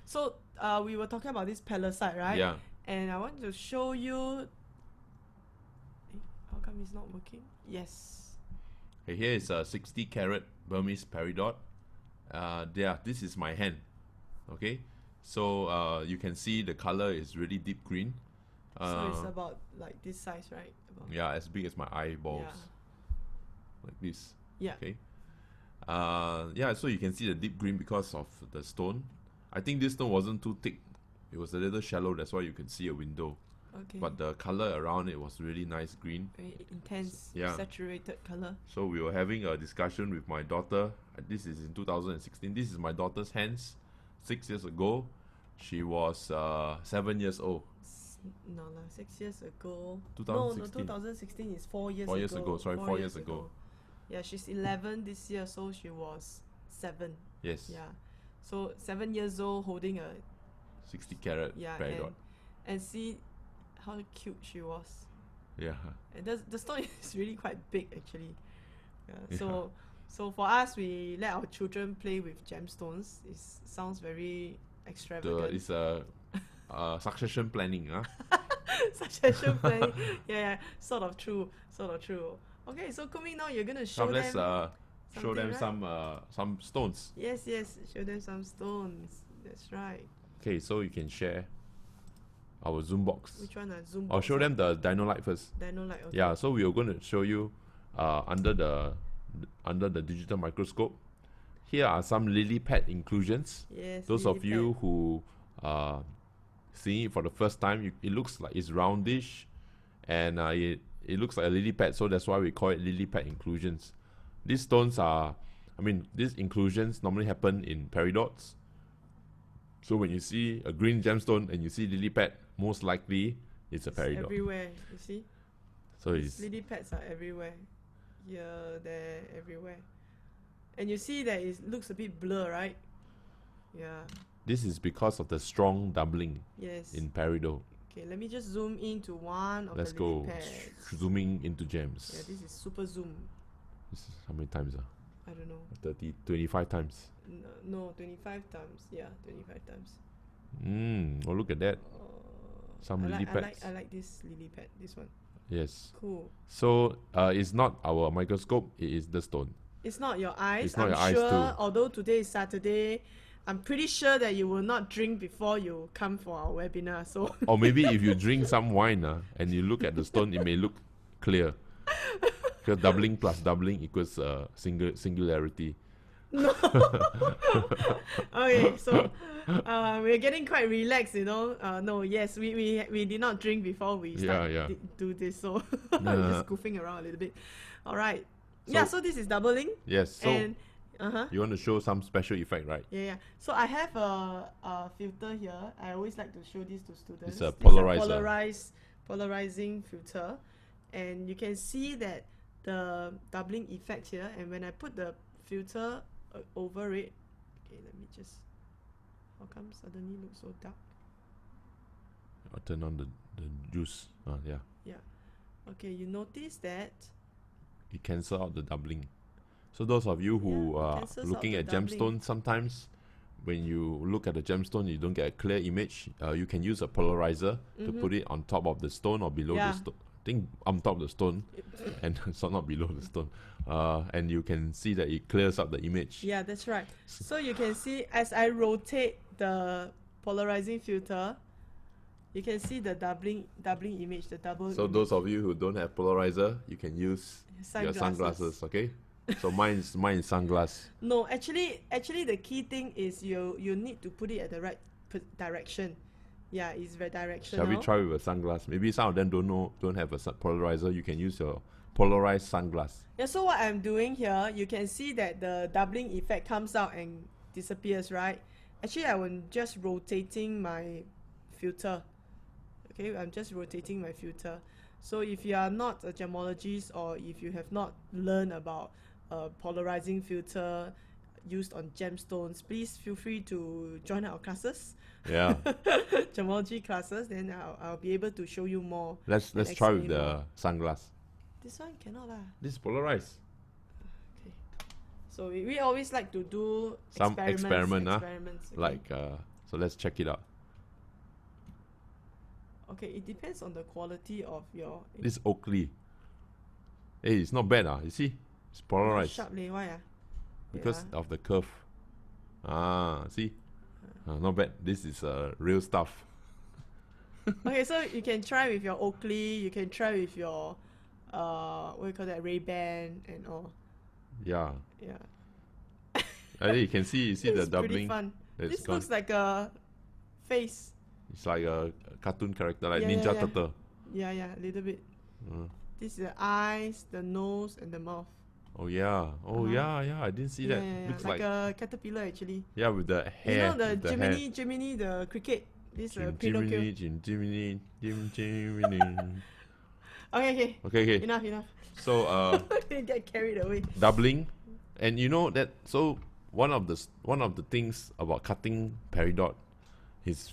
So we were talking about this palisade, right? Yeah. And I want to show you. How come it's not working? Yes. Okay, here is a 60 carat Burmese Peridot. This is my hand. Okay, so you can see the color is really deep green. So it's about like this size, right? Yeah, as big as my eyeballs. like this. Yeah. Okay. Yeah, so you can see the deep green because of the stone. I think this stone wasn't too thick. It was a little shallow, that's why you can see a window. Okay. But the color around it was really nice green. Very intense, Yeah. saturated color. So we were having a discussion with my daughter. This is in 2016. This is my daughter's hands. 6 years ago, she was 7 years old. No, 6 years ago. 2016. No, 2016 is 4 years ago. 4 years ago, sorry, 4 years ago. Yeah, she's 11 this year, so she was 7. Yes. Yeah. So 7 years old holding a 60 carat peridot. and see how cute she was. Yeah. And the stone is really quite big actually. Yeah. So for us, we let our children play with gemstones. It sounds very extravagant. It's a succession planning, huh? Succession planning. Yeah, sort of true. Okay, so Kunming, now you're gonna show Let's them. show them right? some stones. Yes, show them some stones. That's right. Okay, so you can share our zoom box. Which one? Zoom. I'll box, show them the dino light first. Dino light. Okay. Yeah, so we are going to show you under the digital microscope. Here are some lily pad inclusions. Yes. Those of you who seeing it for the first time, it looks like it's roundish, and it looks like a lily pad, so that's why we call it lily pad inclusions. These stones these inclusions normally happen in peridots. So when you see a green gemstone and you see lily pad, most likely it's a peridot. Everywhere, you see. So it's lily pads are everywhere. Here, there, everywhere. And you see that it looks a bit blur, right? Yeah. this is because of the strong doubling Yes. in peridot. Okay, let me just zoom into one of Let's the lily go pads. zooming into gems. Yeah, this is super zoom. This is how many times? I don't know. 25 times. No, 25 times. Yeah, 25 times. Oh, look at that. Some I lily like, pads. I like this lily pad, this one. Yes. Cool. So it's not our microscope, it is the stone. It's not your eyes. It's not I'm your eyes sure, too. although today is Saturday, I'm pretty sure that you will not drink before you come for our webinar. So Or maybe if you drink some wine and you look at the stone, it may look clear. Because doubling plus doubling equals singularity. no. Okay, so we're getting quite relaxed, you know. No, yes, we did not drink before we start do this, so we're just goofing around a little bit. All right. So this is doubling. Yes. So And you want to show some special effect, right? Yeah. So I have a filter here. I always like to show this to students. It's a This polarizer. Polarizing filter, and you can see that the doubling effect here. And when I put the filter over it, okay, let me just. How come suddenly look so dark? I'll turn on the juice. Yeah. Yeah. Okay, you notice that. It cancels out the doubling. So those of you who Yeah, it are cancels looking out at the doubling. gemstones, sometimes when you look at the gemstone, you don't get a clear image. You can use a polarizer to put it on top of the stone or below Yeah. the stone. I think on top of the stone, and so not below the stone. And you can see that it clears up the image. Yeah, that's right. So you can see as I rotate the polarizing filter, you can see the doubling image, the double. So those of you who don't have polarizer, you can use your sunglasses. Okay. So mine is sunglass. No, actually, the key thing is you need to put it at the right direction. Yeah, it's very directional. Shall we try with a sunglass? Maybe some of them don't have a polarizer. You can use your polarized sunglass. Yeah. So what I'm doing here, you can see that the doubling effect comes out and disappears, right? Actually, I'm just rotating my filter. Okay, I'm just rotating my filter. So if you are not a gemologist or if you have not learned about polarizing filter used on gemstones, please feel free to join our classes. Yeah. Gemology classes, then I'll be able to show you more. Let's try with the sunglass. This one cannot lah. This is polarized. Okay. So we always like to do Some experiments. okay. Like so let's check it out. Okay, it depends on the quality of your. This Oakley. Hey, it's not bad. You see? It's polarized. Sharp leh, why Because of the curve. See? Not bad. This is real stuff. Okay, so you can try with your Oakley, you can try with your what do you call that, Ray-Ban and all. Yeah. Yeah. I think you can see the It's pretty doubling. fun. It's This gone. looks like a face. It's like a cartoon character, like Yeah, Ninja yeah, yeah. Turtle. Yeah, a little bit. Uh, This is the eyes, the nose, and the mouth. oh yeah. Oh Uh-huh. yeah. I didn't see Yeah, that. yeah. Looks Like like a caterpillar actually. yeah, with the You hair. know the with the hair. Gemini, the cricket. This Jim Pinocchio. Jiminy, Jim Jiminy, Jim Jiminy. Okay. Okay. Enough. So Don't get carried away. doubling, and you know that. So one of the things about cutting peridot is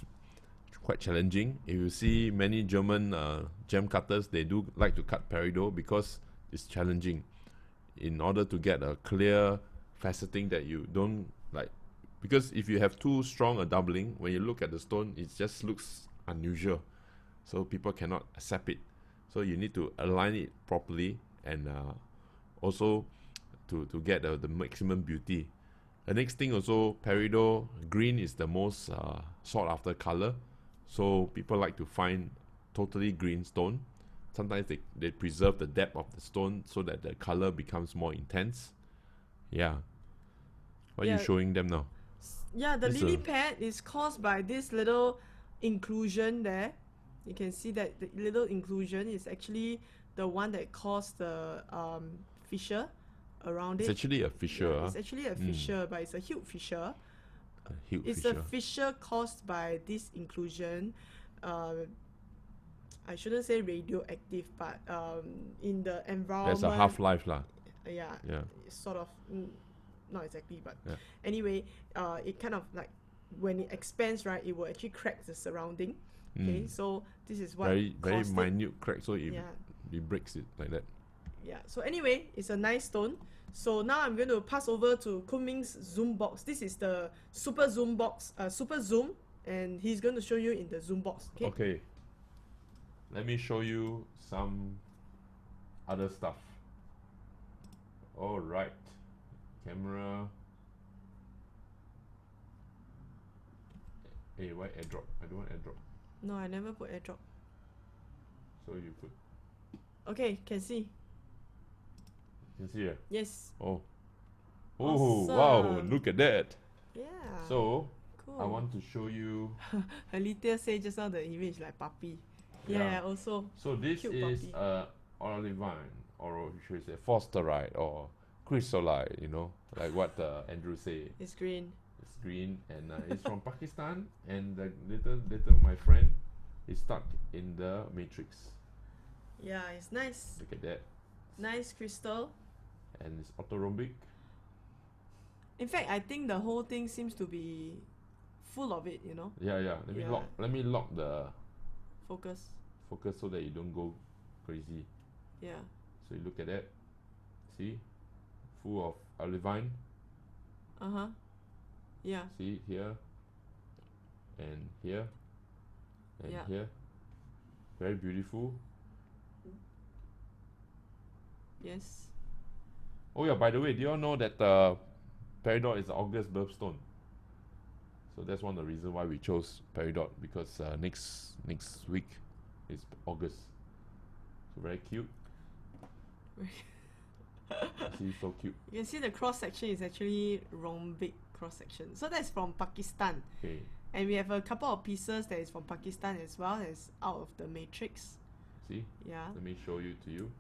quite challenging. If you see many German gem cutters, they do like to cut peridot because it's challenging. In order to get a clear faceting that you don't like, because if you have too strong a doubling, when you look at the stone, it just looks unusual. So people cannot accept it. So you need to align it properly, and also to get the maximum beauty. The next thing also, peridot green is the most sought after color. So people like to find totally green stone. Sometimes they preserve the depth of the stone so that the color becomes more intense. Yeah. What are you Yeah. showing them now? Yeah, the This lily pad is caused by this little inclusion there. You can see that the little inclusion is actually the one that caused the fissure around It's it. actually a fissure. Yeah, it's actually a fissure, but it's a huge fissure. A huge It's fissure. a fissure caused by this inclusion. I shouldn't say radioactive, but in the environment. There's a half-life lah. Yeah, Yeah. it's sort of, not exactly, but Yeah. anyway, it kind of like when it expands, right, it will actually crack the surrounding. Okay, so this is what Very caused it. minute crack, so it Yeah. breaks it like that. Yeah. So anyway, it's a nice stone. So now I'm going to pass over to Kunming's zoom box. This is the super zoom box, super zoom, and he's going to show you in the zoom box. Okay. Okay. Let me show you some other stuff. All right. Camera. Hey, why airdrop? I don't want airdrop. No, I never put airdrop. So you put. Okay, can see. You can see here. Yes. Oh. Oh, wow! Awesome. Look at that. Yeah. So cool. I want to show you. Alithia say just now the image like puppy. Yeah, also. So this Cute is puppy. olivine, or should we say forsterite or chrysolite, you know, like what Andrew say. It's green. It's green, and it's from Pakistan, and the little my friend is stuck in the matrix. Yeah, it's nice. Look at that. Nice crystal. And it's orthorhombic. In fact, I think the whole thing seems to be full of it, you know. Yeah. Yeah. Let me lock the Focus. focus so that you don't go crazy. Yeah. So you look at that. See? Full of olivine. Uh-huh. Yeah. See here. And here. And Yeah. here. Very beautiful. Yes. Oh yeah, by the way, do you all know that peridot is the August birthstone? So that's one of the reasons why we chose peridot, because next week is August. So very cute. See, so cute. You can see the cross section is actually rhombic cross section. So that's from Pakistan. Okay. And we have a couple of pieces that is from Pakistan as well, that's out of the matrix. See? Yeah. Let me show you to you.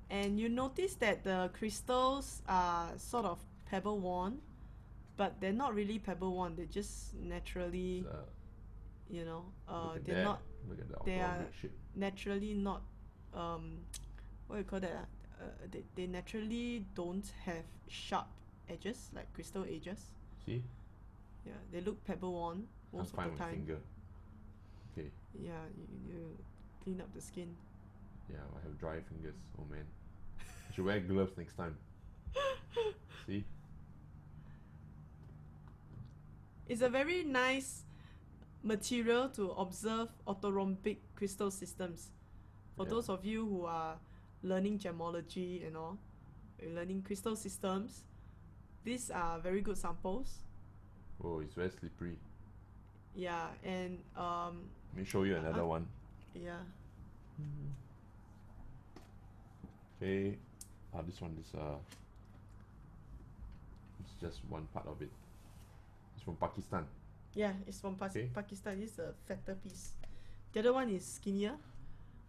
And you notice that the crystals are sort of pebble worn, but they're not really pebble worn. They're just naturally, So, you know, look at they're that. not Look at the they are orthorhombic shape. naturally not, what do you call that? They naturally don't have sharp edges like crystal edges. See? Yeah, they look pebble worn most Can't of find the my time. finger. Okay. Yeah, you clean up the skin. Yeah, I have dry fingers. Oh man. I should wear gloves next time. See? It's a very nice material to observe orthorhombic crystal systems. For Yeah. those of you who are learning gemology and all, learning crystal systems, these are very good samples. Oh, it's very slippery. Yeah, and Let me show you another one. yeah. Okay, this one is it's just one part of it. It's from Pakistan. Yeah, it's from Okay. Pakistan. It's a fatter piece. The other one is skinnier.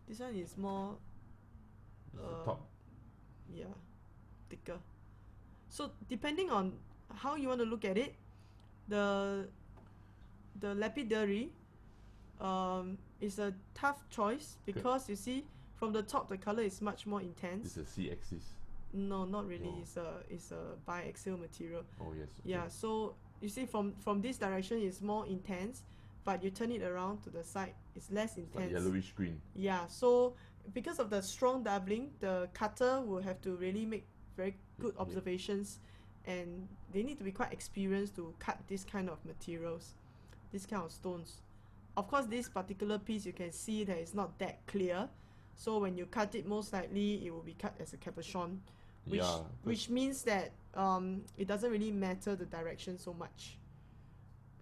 This one is more, It's the top. yeah, thicker. So depending on how you want to look at it, the lapidary is a tough choice because you see from the top the color is much more intense. It's a C-axis. No, not really. No. It's a biaxial material. Oh yes. Okay. Yeah, so you see from this direction it's more intense, but you turn it around to the side, it's less It's like intense. yellowish green. Yeah, so because of the strong doubling, the cutter will have to really make very good Yeah. observations, and they need to be quite experienced to cut this kind of materials, this kind of stones. Of course, this particular piece you can see that it's not that clear, so when you cut it, most likely it will be cut as a cabochon, which means that it doesn't really matter the direction so much.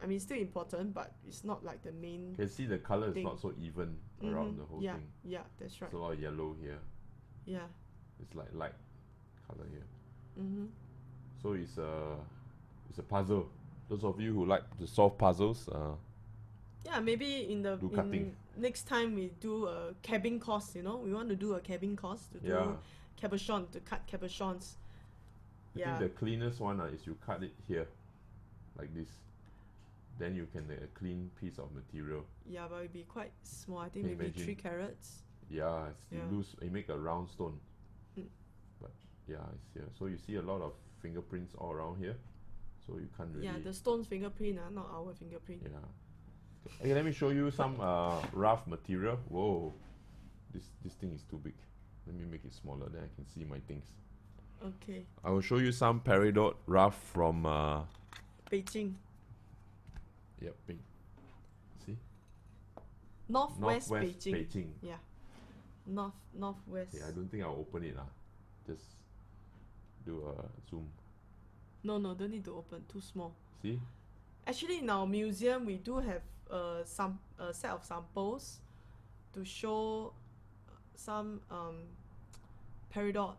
I mean, it's still important, but it's not like the main. You can see the color is thing. not so even around the whole Yeah, thing. yeah, that's right. It's a lot of yellow here. Yeah. It's like light color here. Mm-hmm. So it's a puzzle. Those of you who like to solve puzzles, Yeah, maybe do cutting. next time we do a cabin course, you know, we want to do a cabin course to do cabochon, to cut cabochons. I Yeah. think the cleanest one is you cut it here, like this. Then you can make a clean piece of material. Yeah, but it'll be quite small. I think Can you maybe imagine? 3 carats. Yeah, Yeah. you make a round stone. Mm. But yeah, it's here. So you see a lot of fingerprints all around here. So you can't really. Yeah, the stone's fingerprint, not our fingerprint. Yeah. Okay, let me show you some rough material. Whoa, this thing is too big. Let me make it smaller, then I can see my things. Okay. I will show you some peridot rough from Beijing. yep, see, Northwest Northwest Beijing. Beijing. Yeah. Northwest. Okay, I don't think I'll open it. Just do a zoom. No, don't need to open. Too small. See? Actually, in our museum, we do have a set of samples to show some peridot,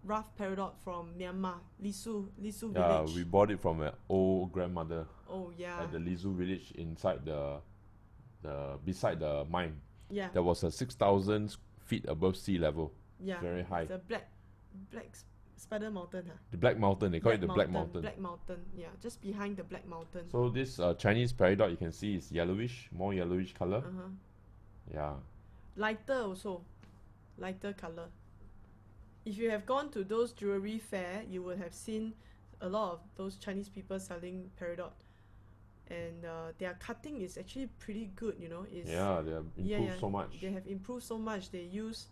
rough peridot from Myanmar, Lisu Yeah, village. we bought it from an old grandmother Oh yeah. at the Lisu village inside the beside the mine. Yeah. There was a 6,000 feet above sea level. Yeah. Very high. It's a black spider mountain, huh? The Black Mountain, they call it the Black Mountain. Black Mountain, yeah, just behind the Black Mountain. So this Chinese peridot, you can see is yellowish, more yellowish color. Uh-huh. Yeah. Lighter also, lighter color. If you have gone to those jewelry fair, you would have seen a lot of those Chinese people selling peridot, and their cutting is actually pretty good. You know, it's They have improved so much. They have improved so much. They use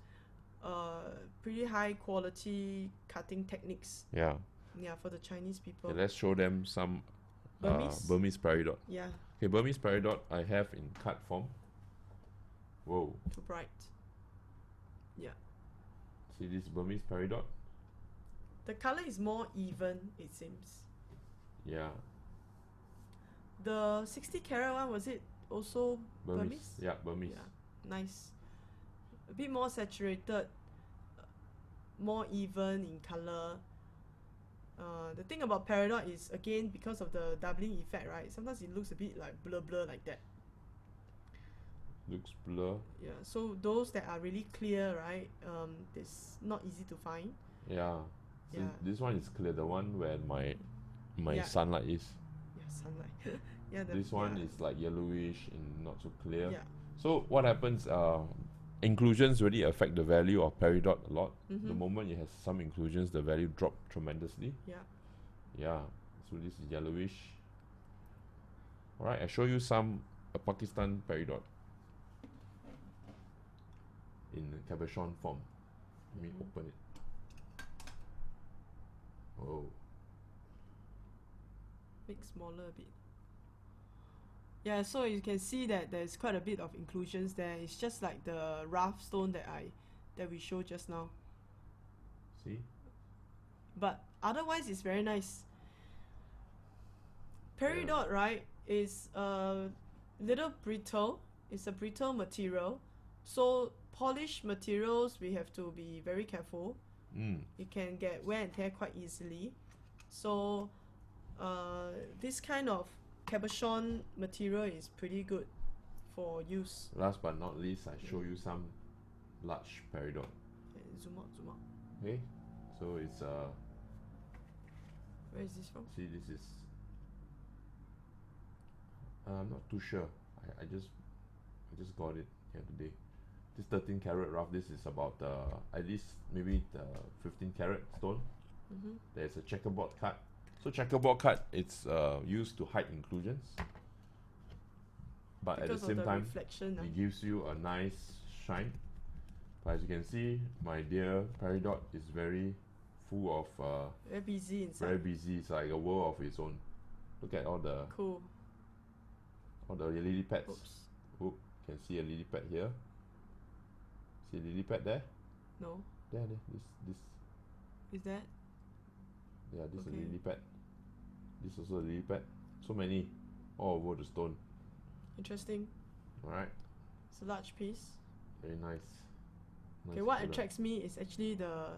pretty high quality cutting techniques. Yeah. Yeah, for the Chinese people. Okay, let's show them some Burmese? Burmese peridot. Yeah, Okay, Burmese peridot I have in cut form. Whoa. too bright. Yeah. See this Burmese peridot? The color is more even, it seems. Yeah. The 60 carat one, was it also Burmese? Yeah, Burmese. Yeah, nice. A bit more saturated, more even in color. The thing about peridot is, again, because of the doubling effect, right? Sometimes it looks a bit like blur like that. Looks blur. Yeah, so those that are really clear, right? It's not easy to find. Yeah. See, Yeah. this one is clear. The one where my Yeah. sunlight is. Yeah, sunlight. Yeah, This one is like yellowish and not so clear. Yeah. So what happens? Inclusions really affect the value of peridot a lot. The Mhm. moment it has some inclusions, the value drop tremendously. Yeah. Yeah. So this is yellowish. Alright, I show you some Pakistan peridot in cabochon form. Let me open it. Oh. Make smaller a bit. Yeah, so you can see that there's quite a bit of inclusions there. It's just like the rough stone that we showed just now. See? But otherwise, it's very nice. Peridot, right, is a little brittle. It's a brittle material. So polished materials, we have to be very careful. It can get wear and tear quite easily. So this kind of cabochon material is pretty good for use. Last but not least, I show you some large peridot. Okay, zoom out. Okay, so it's Where is this from? see, this is I'm not too sure. I just got it here today. This 13 karat rough. This is about at least maybe the 15 karat stone. There's a checkerboard cut. So checkerboard cut, it's used to hide inclusions, but Because at the same of the time, reflection. it gives you a nice shine. But as you can see, my dear Peridot is very full of Very busy inside. very busy. It's like a world of its own. Look at all the Cool. lily pads. Oops. Oh, can see a lily pad here. See a lily pad there? No. There. This. Is that? Yeah, this is a Okay. lily pad. This is also a lily pad. So many, all over the stone. Interesting. All right, It's a large piece. very nice. Okay, what attracts me is actually the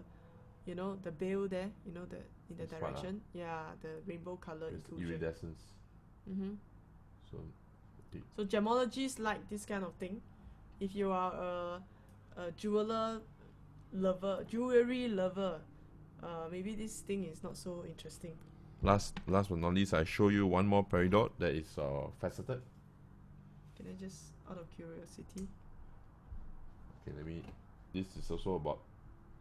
veil there, in the This part, direction. Yeah, the rainbow color It's inclusion. iridescence. So So gemologists like this kind of thing. If you are a jewelry lover, maybe this thing is not so interesting. last but not least, I show you one more peridot that is faceted. Can I just, out of curiosity? Okay, this is also about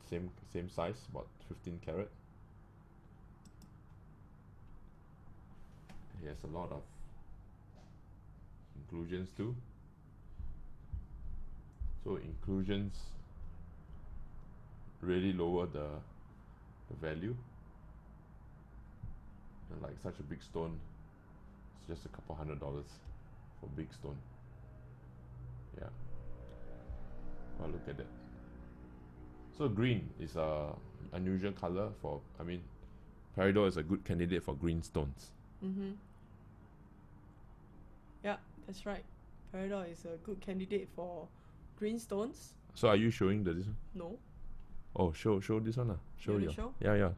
same size, about 15 karat. He has a lot of inclusions too. So inclusions really lower the value. And like such a big stone, it's just a couple $100 for big stone. Yeah. Well, look at that. So green is a unusual color for, Peridot is a good candidate for green stones. Yeah, that's right. Peridot is a good candidate for green stones. So are you showing this one? No. Oh, show this one. Show want you. to show? Yeah.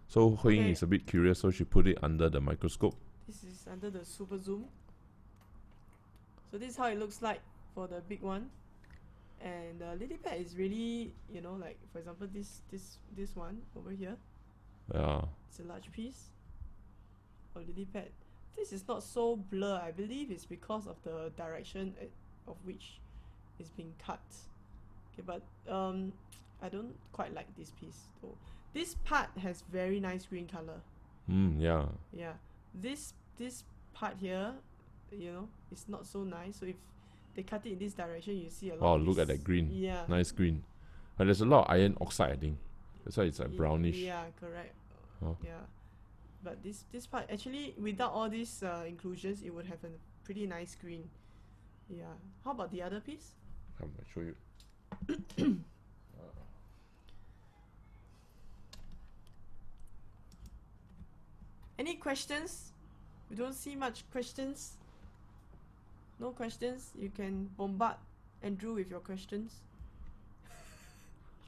So Huiying Okay. is a bit curious, so she put it under the microscope. This is under the super zoom. So this is how it looks like for the big one. And the lily pad is really, like for example this one over here. Yeah. It's a large piece of lily pad. This is not so blur. I believe it's because of the direction of which it's being cut. Okay, but I don't quite like this piece though. This part has very nice green color. Yeah. Yeah, this part here, it's not so nice. So if they cut it in this direction, you see a lot. Wow, of look at this- that green. Yeah. Nice green. But there's a lot of iron oxide, I think. That's why it's like brownish. Yeah, correct. Oh. Yeah, but this part actually, without all these inclusions, it would have a pretty nice green. Yeah. How about the other piece? Come, I'll show you. Any questions? We don't see much questions. No questions? You can bombard Andrew with your questions.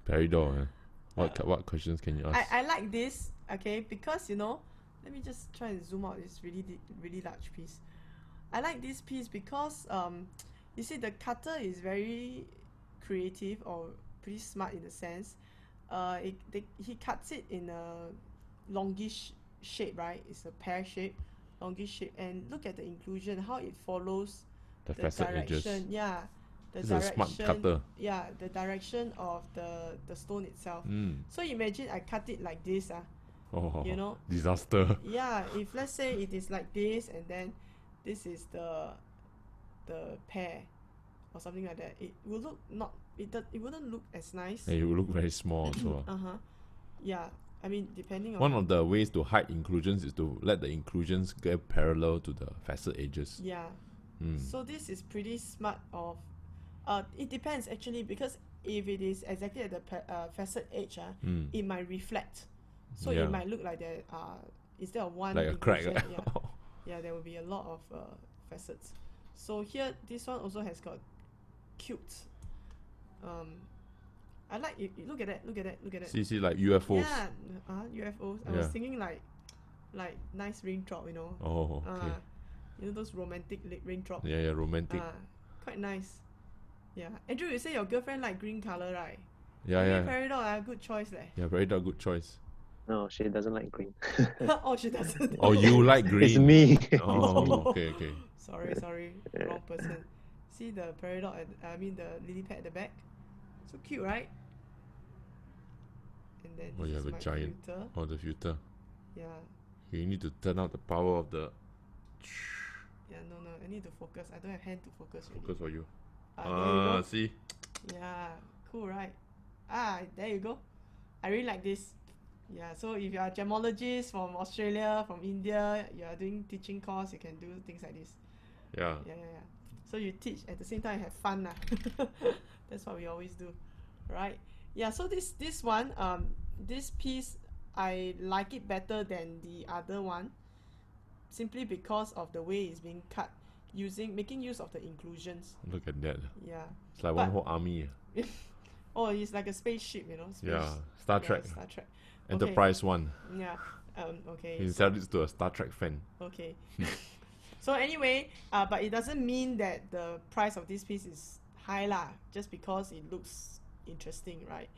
Peridot. What questions can you ask? I like this, okay, because let me just try and zoom out this really large piece. I like this piece because you see the cutter is very creative or pretty smart in a sense. He cuts it in a longish shape, right? It's a pear shape, longish shape, and look at the inclusion, how it follows the the facet direction. edges. Yeah, the It's a direction. smart cutter. Yeah, the direction of the stone itself. So imagine I cut it like this, Oh, disaster. disaster. Yeah, if let's say it is like this, and then this is the pear or something like that, it will look it wouldn't look as nice. And it will look very small also. Yeah, I mean depending on One of the ways to hide inclusions is to let the inclusions get parallel to the facet edges. yeah. So this is pretty smart of it depends actually, because if it is exactly at the facet edge, it might reflect, so Yeah. it might look like there instead of one Like a crack. inclusion, yeah, there will be a lot of facets. So here this one also has got cute I like it. Look at that. Look at that. Look at that. See, like UFOs. Yeah, UFOs. I was Yeah. thinking like nice raindrop, you know. Oh, okay. You know those romantic raindrop. Yeah, romantic. Quite nice. Yeah. Andrew, you say your girlfriend like green color, right? Yeah. Peridot, good choice leh. Yeah, very good choice. No, she doesn't like green. Oh, she doesn't. Oh, you like green? It's me. Oh, okay. Sorry, wrong person. See the peridot, the lily pad at the back. So cute, right? And then Oh, this you is have a my giant. filter. Oh, the filter. Yeah. You need to turn out the power of the. Yeah, no, I need to focus. I don't have hand to focus really. Focus for you. There you go. See. Yeah, cool, right? There you go. I really like this. Yeah, so if you are a gemologist from Australia, from India, you are doing teaching course, you can do things like this. Yeah. Yeah. So you teach at the same time, you have fun lah. That's what we always do, right? Yeah. So this one, this piece, I like it better than the other one, simply because of the way it's being cut, making use of the inclusions. Look at that. Yeah. It's like one whole army. Oh, it's like a spaceship, you know. Yeah. Star Trek. Star Trek. Enterprise One. Yeah. Okay. You sell this to a Star Trek fan. Okay. So anyway, but it doesn't mean that the price of this piece is high lah, just because it looks interesting, right?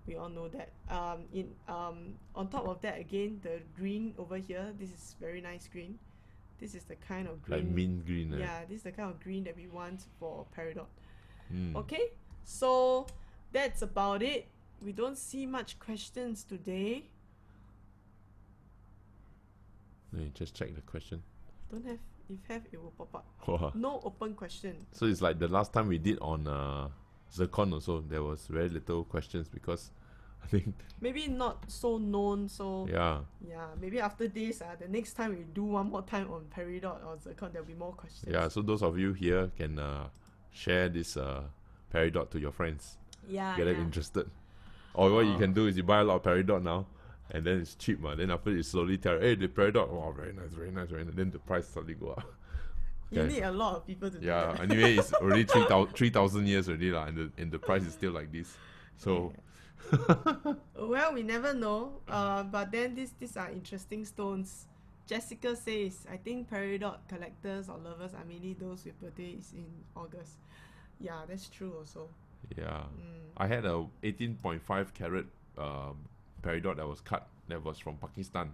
We all know that. On top of that, again, the green over here, this is very nice green. This is the kind of green. Like mint green. Yeah, this is the kind of green that we want for Peridot. Mm. Okay, so that's about it. We don't see much questions today. Let me just check the question. Don't have. If have, it will pop up. Wow. No open question. So it's like the last time we did on Zircon also, there was very little questions because I think Maybe not so known, so yeah. maybe after this, the next time we do one more time on Peridot or Zircon, there'll be more questions. Yeah, so those of you here can share this Peridot to your friends. Yeah. Get them interested. Or what you can do is you buy a lot of Peridot now, and then it's cheap, then after you slowly tell, hey, the Peridot, wow, very nice. Then the price suddenly go up. You need a lot of people to do Yeah, that. anyway, it's already 3,000 years already, and the price is still like this. So, Well, we never know. But then these are interesting stones. Jessica says, I think Peridot collectors or lovers are mainly those with birthdays in August. Yeah, that's true also. yeah. I had a 18.5 carat Peridot that was cut, that was from Pakistan.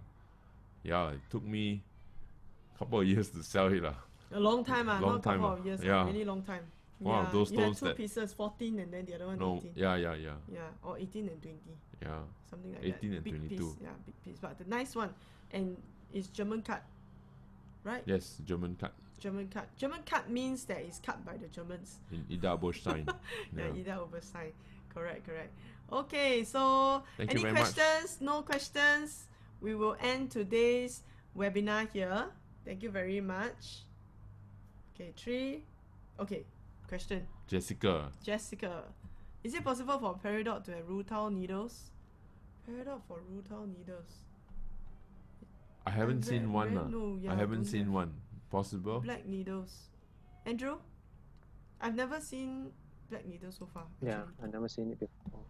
Yeah, it took me a couple of years to sell it. A long time, not a couple of years. Yeah. Really long time. One of those you had stones two that- pieces, 14 and then the other one No, 18. yeah. Yeah, or 18 and 20. Yeah. Something like 18 that. and Big 22. piece, yeah, big piece. But the nice one, and it's German cut, right? Yes, German cut German cut. German cut means that it's cut by the Germans. in Ida Boschstein. Yeah, either oversight. Correct. Okay, so Thank you any very much. questions? No questions. We will end today's webinar here. Thank you very much. Okay, 3. Okay, question. Jessica. Is it possible for Peridot to have rutile needles? Peridot for rutile needles. I haven't seen one. No, I haven't don't seen have. one. Possible? Black needles. Andrew? I've never seen black needles so far. Yeah, actually. I've never seen it before.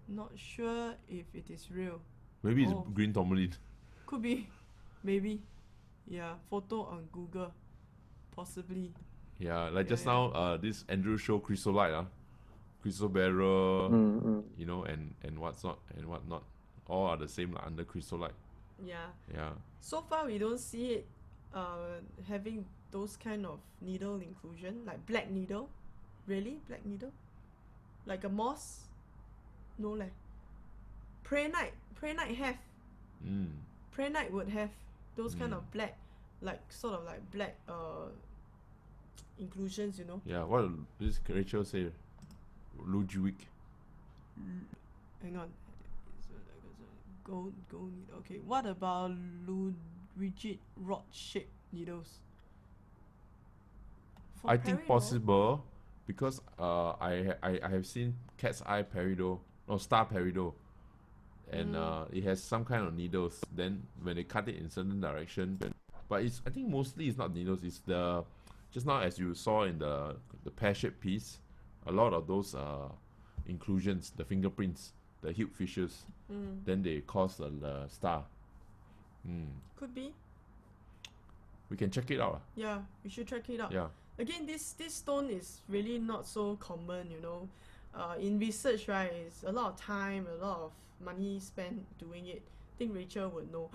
Not sure if it is real. Maybe it's Oh. green tourmaline. Could be. Maybe. Yeah, photo on Google. Possibly. Yeah, like just Yeah. now, this Andrew show chrysolite, crystal barrel, you know, and whatnot. All are the same under chrysolite. Yeah. Yeah. So far we don't see it having those kind of needle inclusion, like black needle. Really? Black needle? Like a moss? No leh. Prehnite have. Prehnite would have those kind of black, like sort of like black inclusions, you know. Yeah. What this Rachel say? Ludwig. Hang on. Gold needle. Okay. What about rigid rod shaped needles? For I think Peridot, possible because I have seen cat's eye peridot or star peridot, and it has some kind of needles. Then when they cut it in certain direction, but I think mostly it's not needles. It's the just now as you saw in the pear shaped piece, a lot of those inclusions, the fingerprints, the hip fissures. Then they cause the star. Could be. We can check it out. Yeah, we should check it out. Yeah. Again, this stone is really not so common, you know. In research, right, it's a lot of time, a lot of money spent doing it. I think Rachel would know.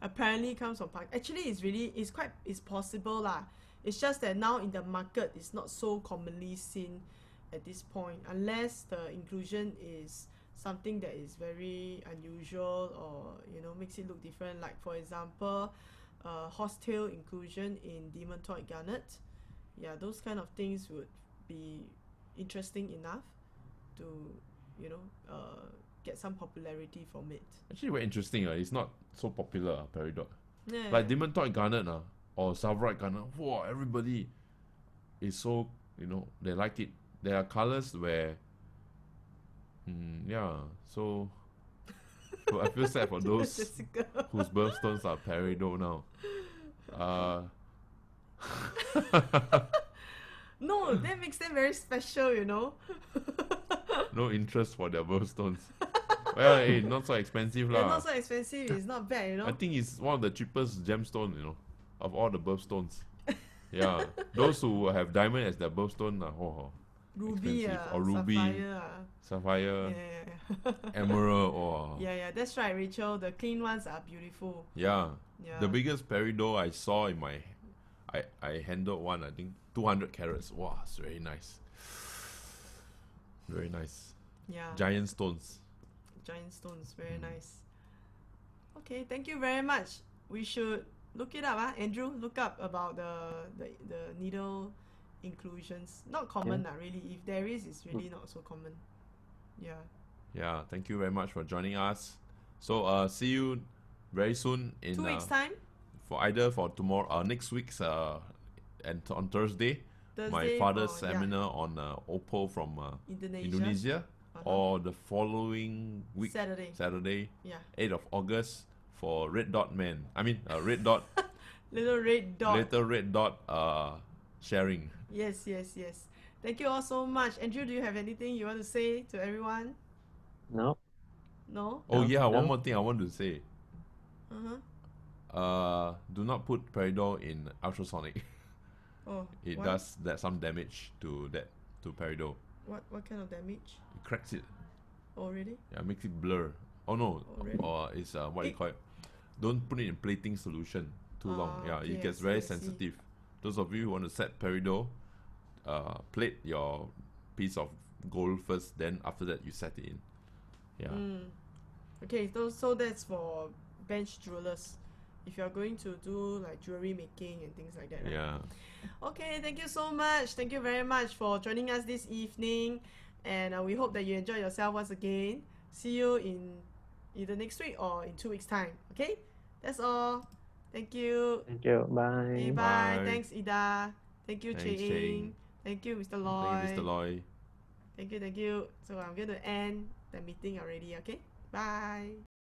Apparently comes from park. Actually, it's possible lah. It's just that now in the market, it's not so commonly seen at this point, unless the inclusion is something that is very unusual or, you know, makes it look different. Like for example, horsetail inclusion in demontoid garnet. Yeah, those kind of things would be interesting enough to, you know, get some popularity from it. Actually, very interesting. It's not so popular, Peridot. Yeah. Like demontoid garnet or salvarite garnet. Wow, everybody is so, you know, they like it. There are colors where, yeah, so I feel sad for those Jessica. whose birthstones are Peridot now. No, that makes them very special, you know. No interest for their birthstones. Well, hey, not so expensive They're lah. not so expensive. It's not bad, you know. I think it's one of the cheapest gemstones, you know, of all the birthstones. Yeah, those who have diamond as their birthstone, Ruby, expensive. Or ruby, sapphire. sapphire, Yeah. emerald, or Yeah, that's right, Rachel. The clean ones are beautiful. yeah. Yeah. The biggest peridot I saw in my, I handled one. I think 200 carats. Wow, it's very nice. Very nice. Yeah. Giant stones. Giant stones, very nice. Okay, thank you very much. We should look it up, Andrew. Look up about the needle inclusions. Not common, really. If there is, it's really not so common. Yeah. Yeah, thank you very much for joining us. So see you very soon in 2 weeks time. For tomorrow, next week's and on Thursday, my Thursday father's for- yeah, seminar on opal from Indonesia. Indonesia, or the following week, Saturday. Yeah. 8th of August for Red Dot Man. I mean Red Dot, Little red dot. Little Red Dot sharing. Yes. Thank you all so much. Andrew, do you have anything you want to say to everyone? No. No? Oh No, yeah, one no. more thing I want to say. Uh-huh. Do not put Peridot in ultrasonic. Oh, It why? does some damage to Peridot. What kind of damage? It cracks it. Oh, really? Yeah, makes it blur. Oh no. Oh, really? Or it's what do you call it? Don't put it in plating solution too long. Yeah, okay, it I gets see, very I see. sensitive. Those of you who want to set Peridot, plate your piece of gold first, then after that you set it in. Yeah. Okay, so that's for bench jewelers. If you're going to do like jewelry making and things like that, right? Yeah. Okay, thank you so much. Thank you very much for joining us this evening. And we hope that you enjoy yourself once again. See you in either next week or in 2 weeks' time. Okay? That's all. Thank you. Thank you. Bye. Okay, bye. Bye. Thanks, Ida. Thank you, Thanks, Ching. Ching. Thank you, Mr. Loy. Thank you, Mr. Loy. Thank you. So I'm going to end the meeting already, okay? Bye.